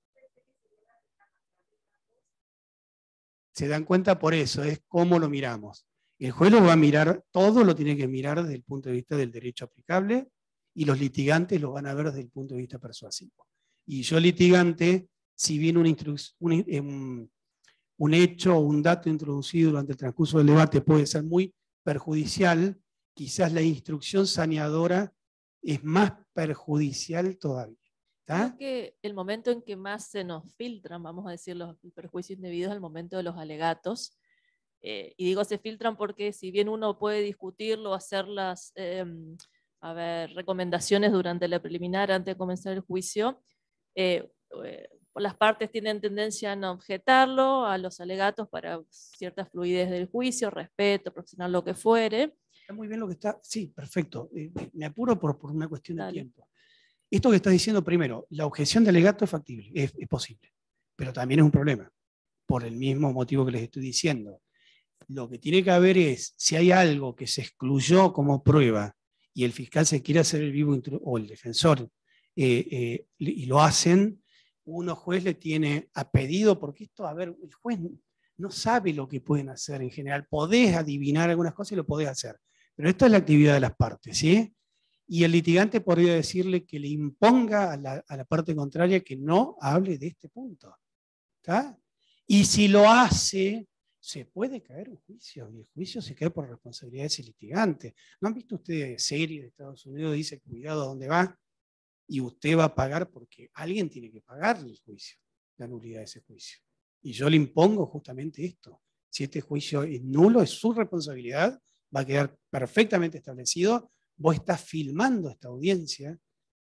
Se dan cuenta por eso, es cómo lo miramos. El juez lo va a mirar, todo lo tiene que mirar desde el punto de vista del derecho aplicable y los litigantes lo van a ver desde el punto de vista persuasivo. Y yo litigante, si viene un hecho o un dato introducido durante el transcurso del debate puede ser muy perjudicial, quizás la instrucción saneadora es más perjudicial todavía. Creo que el momento en que más se nos filtran, vamos a decir, los perjuicios indebidos es el momento de los alegatos. Y digo se filtran porque si bien uno puede discutirlo, hacer las recomendaciones durante la preliminar antes de comenzar el juicio, las partes tienen tendencia a no objetarlo a los alegatos para cierta fluidez del juicio, respeto, profesional, lo que fuere. Está muy bien lo que está, sí, perfecto. Me apuro por una cuestión de tiempo. Esto que estás diciendo, primero, la objeción de alegato es factible, es posible, pero también es un problema, por el mismo motivo que les estoy diciendo. Lo que tiene que haber es, si hay algo que se excluyó como prueba y el fiscal se quiere hacer el vivo o el defensor y lo hacen, uno juez le tiene a pedido, porque esto, a ver, el juez no sabe lo que pueden hacer en general. Podés adivinar algunas cosas y lo podés hacer, pero esta es la actividad de las partes, ¿sí? Y el litigante podría decirle que le imponga a la parte contraria que no hable de este punto. ¿Está? Y si lo hace, se puede caer un juicio, y el juicio se cae por responsabilidad de ese litigante. ¿No han visto ustedes series de Estados Unidos que dice cuidado a dónde va? Y usted va a pagar porque alguien tiene que pagarle el juicio, la nulidad de ese juicio. Y yo le impongo justamente esto. Si este juicio es nulo, es su responsabilidad, va a quedar perfectamente establecido. Vos estás filmando esta audiencia,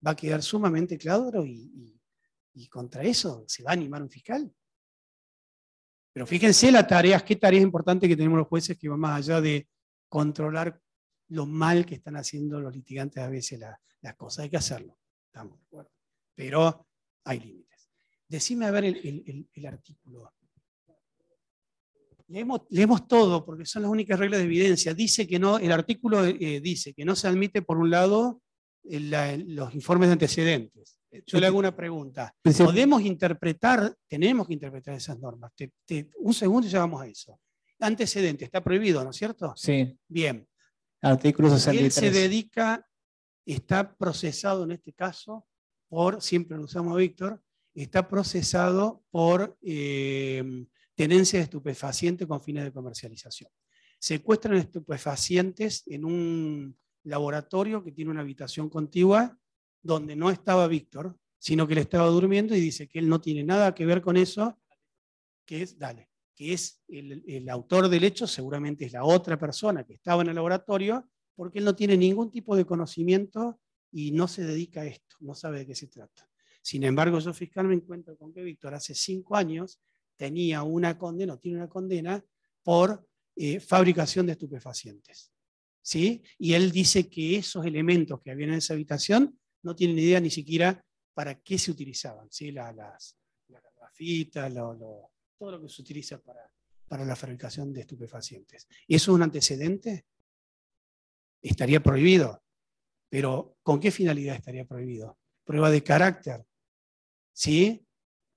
va a quedar sumamente claro y contra eso se va a animar un fiscal. Pero fíjense las tareas, qué tareas importantes que tenemos los jueces que van más allá de controlar lo mal que están haciendo los litigantes a veces las cosas. Hay que hacerlo, estamos de acuerdo. Pero hay límites. Decime a ver el artículo. Leemos todo porque son las únicas reglas de evidencia. Dice que no, el artículo dice que no se admite, por un lado, los informes de antecedentes. Yo le hago una pregunta. ¿Podemos interpretar, tenemos que interpretar esas normas? Un segundo y ya vamos a eso. Antecedente, está prohibido, ¿no es cierto? Sí. Bien. Artículo 63. Él se dedica, está procesado en este caso siempre lo usamos a Víctor, está procesado por tenencia de estupefacientes con fines de comercialización. Secuestran estupefacientes en un laboratorio que tiene una habitación contigua donde no estaba Víctor, sino que él estaba durmiendo y dice que él no tiene nada que ver con eso, que es el autor del hecho, seguramente es la otra persona que estaba en el laboratorio, porque él no tiene ningún tipo de conocimiento y no se dedica a esto, no sabe de qué se trata. Sin embargo, yo fiscal me encuentro con que Víctor hace 5 años tenía una condena, o tiene una condena por fabricación de estupefacientes. ¿Sí? Y él dice que esos elementos que había en esa habitación no tienen idea ni siquiera para qué se utilizaban. ¿Sí? Las grafitas, todo lo que se utiliza para la fabricación de estupefacientes. ¿Eso es un antecedente? Estaría prohibido. Pero ¿con qué finalidad estaría prohibido? Prueba de carácter. ¿Sí?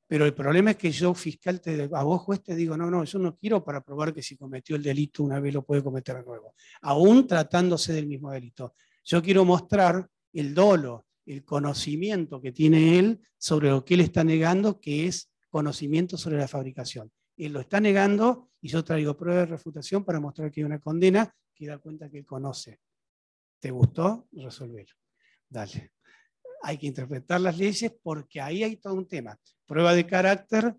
Pero el problema es que yo, fiscal, a vos, juez, te digo, no, yo no quiero para probar que si cometió el delito una vez lo puede cometer de nuevo, aún tratándose del mismo delito. Yo quiero mostrar el dolo, el conocimiento que tiene él sobre lo que él está negando, que es conocimiento sobre la fabricación. Él lo está negando y yo traigo prueba de refutación para mostrar que hay una condena que da cuenta que él conoce. ¿Te gustó? Resolvelo. Dale. Hay que interpretar las leyes porque ahí hay todo un tema. Prueba de carácter,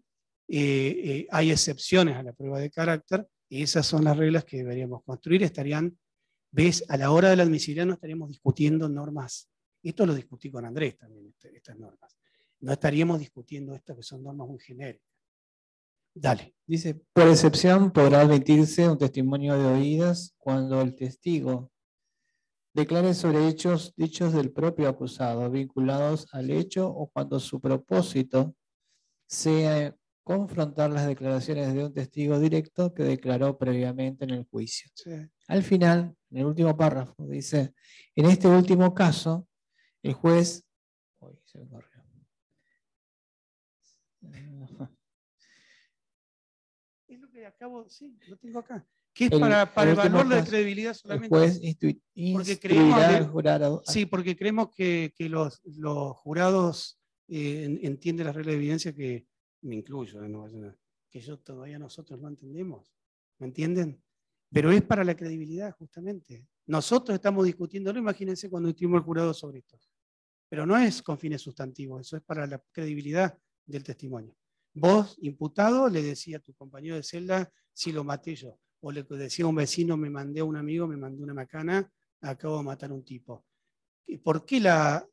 hay excepciones a la prueba de carácter, y esas son las reglas que deberíamos construir. A la hora de la admisibilidad no estaríamos discutiendo normas. Esto lo discutí con Andrés también, estas normas. No estaríamos discutiendo estas que son normas muy genéricas. Dale. Dice, por excepción podrá admitirse un testimonio de oídas cuando el testigo declare sobre hechos dichos del propio acusado, vinculados al hecho, o cuando su propósito sea confrontar las declaraciones de un testigo directo que declaró previamente en el juicio. Sí. Al final, en el último párrafo, dice, en este último caso, el juez... Uy, se me corrió. Es lo que acabo, sí, lo tengo acá. Que es para evaluar la credibilidad solamente. El juez instruirá al jurado. Sí, porque creemos que los jurados entienden las reglas de evidencia, que me incluyo, que nosotros no entendemos. ¿Me entienden? Pero es para la credibilidad, justamente. Nosotros estamos discutiéndolo, imagínense cuando estuvimos el jurado sobre esto. Pero no es con fines sustantivos, eso es para la credibilidad del testimonio. Vos, imputado, le decía a tu compañero de celda si lo maté yo. O le decía a un vecino, me mandé a un amigo, me mandó una macana, acabo de matar a un tipo. ¿Por qué la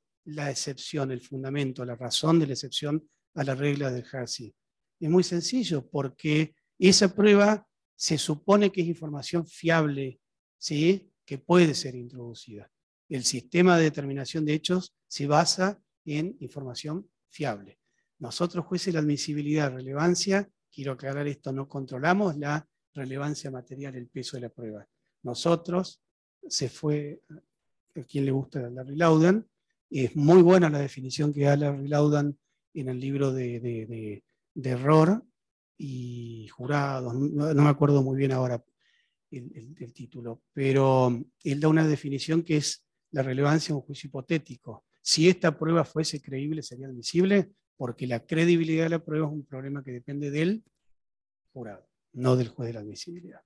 excepción, el fundamento, la razón de la excepción a la regla del Hersey? Es muy sencillo, porque esa prueba se supone que es información fiable, ¿sí? Que puede ser introducida. El sistema de determinación de hechos se basa en información fiable. Nosotros, jueces, la admisibilidad, relevancia, quiero aclarar esto, no controlamos la relevancia material, el peso de la prueba. Nosotros, a quien le gusta Larry Laudan, es muy buena la definición que da Larry Laudan en el libro de error y jurados, no me acuerdo muy bien ahora el título, pero él da una definición que es la relevancia de un juicio hipotético. Si esta prueba fuese creíble, sería admisible, porque la credibilidad de la prueba es un problema que depende del jurado, no del juez de la admisibilidad.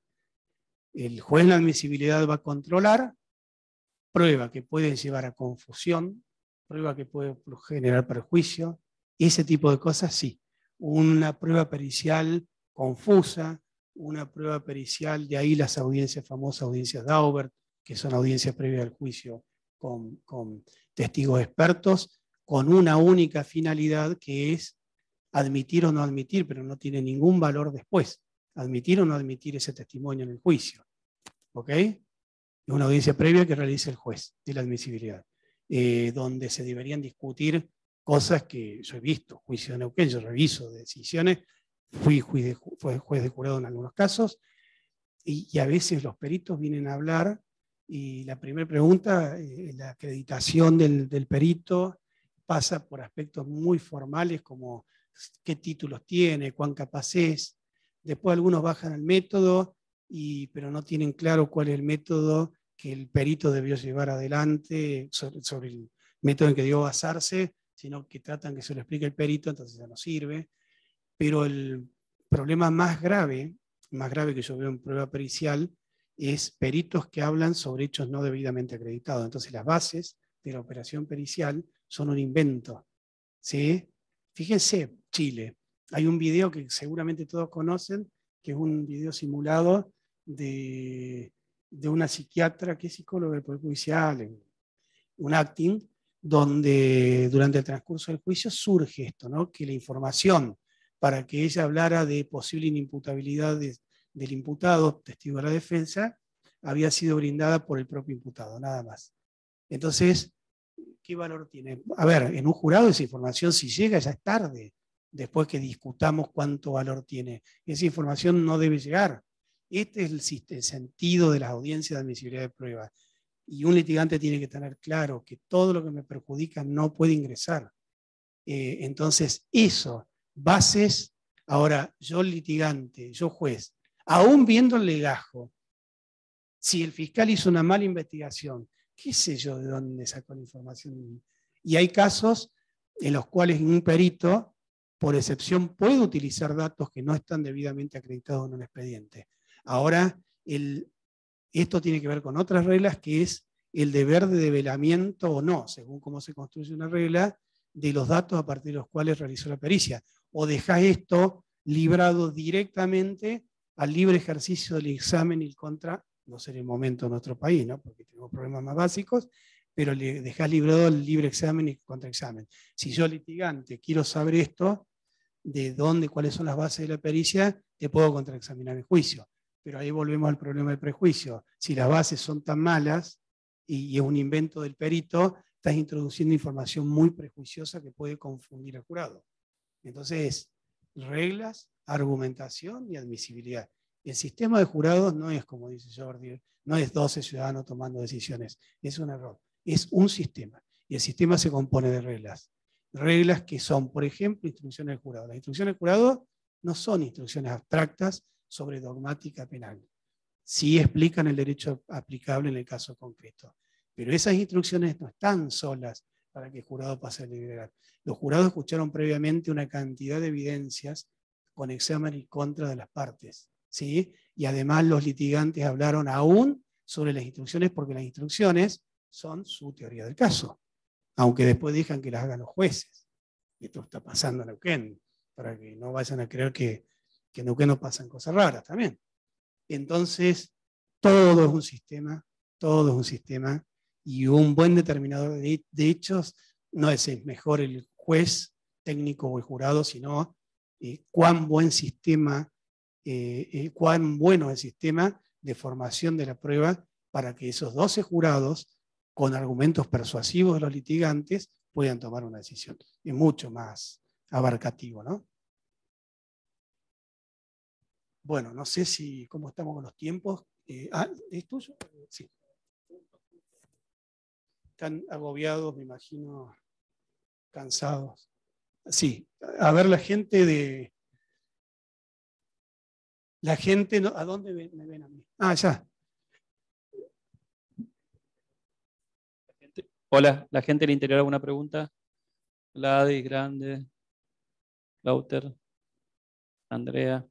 El juez de la admisibilidad va a controlar prueba que puede llevar a confusión, prueba que puede generar perjuicio, ese tipo de cosas sí. Una prueba pericial confusa, una prueba pericial, de ahí las audiencias, famosas audiencias Daubert, que son audiencias previas al juicio con testigos expertos, con una única finalidad, que es admitir o no admitir, pero no tiene ningún valor después. Admitir o no admitir ese testimonio en el juicio. ¿Ok? Es una audiencia previa que realiza el juez de la admisibilidad, donde se deberían discutir cosas que yo he visto, juicio de Neuquén, yo reviso decisiones, fui juez de jurado en algunos casos, y a veces los peritos vienen a hablar, y la primera pregunta, la acreditación del perito, pasa por aspectos muy formales como qué títulos tiene, cuán capaz es. Después algunos bajan al método, pero no tienen claro cuál es el método que el perito debió llevar adelante, sobre el método en que debió basarse, sino que tratan que se lo explique el perito, entonces ya no sirve. Pero el problema más grave que yo veo en prueba pericial, es peritos que hablan sobre hechos no debidamente acreditados. Entonces las bases de la operación pericial son un invento. ¿Sí? Fíjense, Chile. Hay un video que seguramente todos conocen, que es un video simulado de una psiquiatra que es psicóloga del Poder Judicial, un acting, donde durante el transcurso del juicio surge esto, ¿no? Que la información para que ella hablara de posible inimputabilidad del imputado, testigo de la defensa, había sido brindada por el propio imputado, nada más. Entonces, ¿qué valor tiene? A ver, en un jurado esa información, si llega, ya es tarde, después que discutamos cuánto valor tiene. Esa información no debe llegar. Este es el sentido de las audiencias de admisibilidad de prueba. Y un litigante tiene que tener claro que todo lo que me perjudica no puede ingresar. Entonces, eso, bases. Ahora, yo litigante, yo juez, aún viendo el legajo, si el fiscal hizo una mala investigación, qué sé yo de dónde sacó la información. Y hay casos en los cuales un perito, por excepción, puede utilizar datos que no están debidamente acreditados en un expediente. Ahora, esto tiene que ver con otras reglas, que es el deber de develamiento o no, según cómo se construye una regla, de los datos a partir de los cuales realizó la pericia. O dejás esto librado directamente al libre ejercicio del examen y el contra, no sé en el momento en nuestro país, ¿no? Porque tenemos problemas más básicos, pero le dejás librado el libre examen y el contraexamen. Si yo, litigante, quiero saber esto, de dónde, cuáles son las bases de la pericia, te puedo contraexaminar el juicio. Pero ahí volvemos al problema del prejuicio. Si las bases son tan malas y es un invento del perito, estás introduciendo información muy prejuiciosa que puede confundir al jurado. Entonces, reglas, argumentación y admisibilidad. El sistema de jurados no es, como dice Jordi, no es 12 ciudadanos tomando decisiones, es un error. Es un sistema. Y el sistema se compone de reglas. Reglas que son, por ejemplo, instrucciones del jurado. Las instrucciones del jurado no son instrucciones abstractas sobre dogmática penal. Sí explican el derecho aplicable en el caso concreto. Pero esas instrucciones no están solas para que el jurado pase a deliberar. Los jurados escucharon previamente una cantidad de evidencias con examen y contra de las partes, ¿sí? Y además los litigantes hablaron aún sobre las instrucciones, porque las instrucciones son su teoría del caso, aunque después dejan que las hagan los jueces. Esto está pasando en Neuquén, para que no vayan a creer que en Neuquén no pasan cosas raras también. Entonces, todo es un sistema, y un buen determinador de hechos no es mejor el juez técnico o el jurado, sino cuán buen sistema, cuán bueno es el sistema de formación de la prueba para que esos 12 jurados, con argumentos persuasivos de los litigantes, puedan tomar una decisión. Es mucho más abarcativo, ¿no? Bueno, no sé cómo estamos con los tiempos. ¿Es tuyo? Sí. Están agobiados, me imagino, cansados. Sí, a ver la gente, ¿a dónde me ven a mí? Ah, ya. Hola, ¿la gente del interior alguna pregunta? Gladys, Grande, Lauter, Andrea.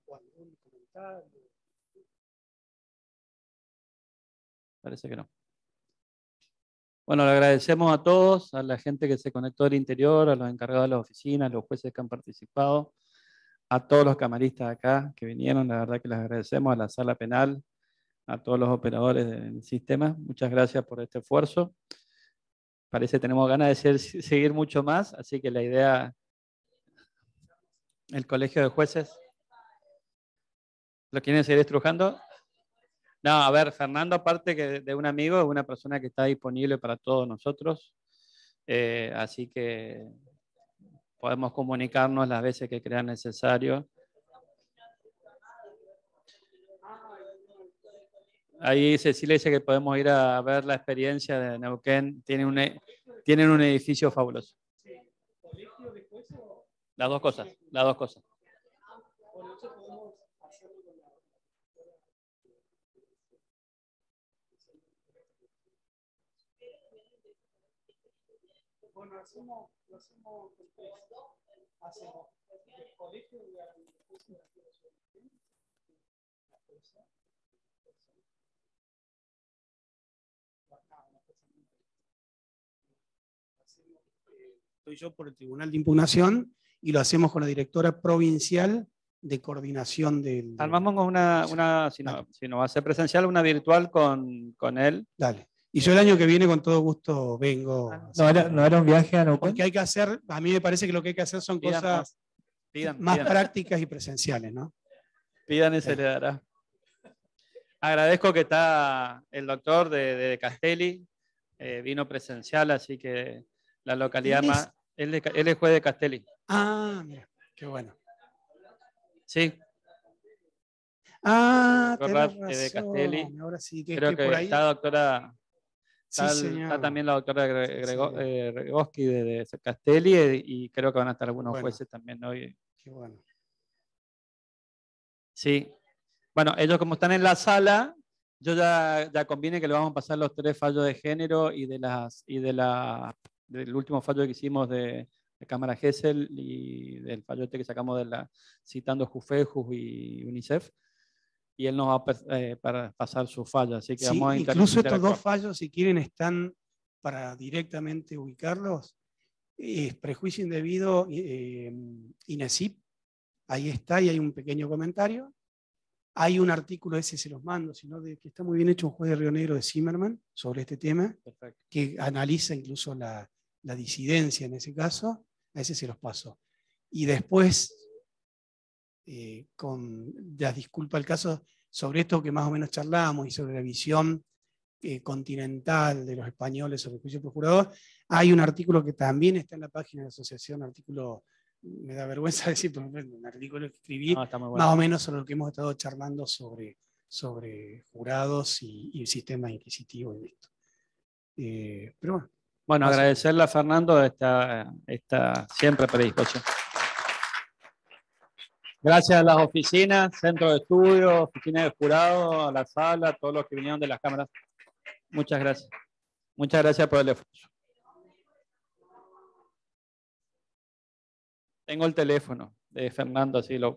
Parece que no. Bueno, le agradecemos a todos, a la gente que se conectó del interior, a los encargados de las oficinas, a los jueces que han participado, a todos los camaristas acá que vinieron, la verdad que les agradecemos, a la sala penal, a todos los operadores del sistema. Muchas gracias por este esfuerzo. Parece que tenemos ganas de seguir mucho más, así que la idea, el colegio de jueces, ¿lo quieren seguir estrujando? No, a ver, Fernando, aparte que de un amigo, es una persona que está disponible para todos nosotros, así que podemos comunicarnos las veces que crean necesario. Ahí Cecilia dice que podemos ir a ver la experiencia de Neuquén. Tienen un edificio fabuloso. Las dos cosas, las dos cosas. Bueno, lo hacemos con tres. Hacemos el colegio de la estoy yo por el Tribunal de Impugnación y lo hacemos con la directora provincial de coordinación del... Armamos una si no va a ser presencial, una virtual con él. Dale. Y yo el año que viene con todo gusto vengo. ¿No era un viaje a Neuquén? Porque hay que hacer, a mí me parece que lo que hay que hacer son cosas más prácticas y presenciales, ¿no? Pidan y se le dará. Agradezco que está el doctor de Castelli, vino presencial, así que la localidad más... Él es juez de Castelli. Ah, mira, qué bueno. Sí. Ah, Corrat, tenés de razón. Castelli. Ahora sí, Creo que por ahí... está doctora... Sí, Está también la doctora señor. Regoski de Castelli y creo que van a estar algunos jueces también hoy. Qué bueno. Sí. Bueno, ellos como están en la sala, yo ya conviene que le vamos a pasar los 3 fallos de género y del último fallo que hicimos de Cámara Gesell y del fallo que sacamos citando Jufejus y UNICEF. Y él nos va para pasar su fallo, así que Sí, vamos a incluso estos 2 fallos, si quieren, están para directamente ubicarlos. Prejuicio indebido, INESIP, ahí está, y hay un pequeño comentario. Hay un artículo, ese se los mando, sino que está muy bien hecho, un juez de Río Negro de Zimmerman sobre este tema. Perfecto. Que analiza incluso la disidencia en ese caso, a ese se los paso. Y después, ya disculpa el caso, sobre esto que más o menos charlamos y sobre la visión continental de los españoles sobre el juicio procurador, hay un artículo que también está en la página de la asociación, artículo, me da vergüenza decir, pero un artículo que escribí más o menos sobre lo que hemos estado charlando sobre jurados y el sistema inquisitivo y esto. Pero bueno. Bueno, agradecerle a Fernando esta siempre predisposición. Gracias a las oficinas, centro de estudio, oficina de jurado, a la sala, a todos los que vinieron de las cámaras. Muchas gracias. Muchas gracias por el esfuerzo. Tengo el teléfono de Fernando, así lo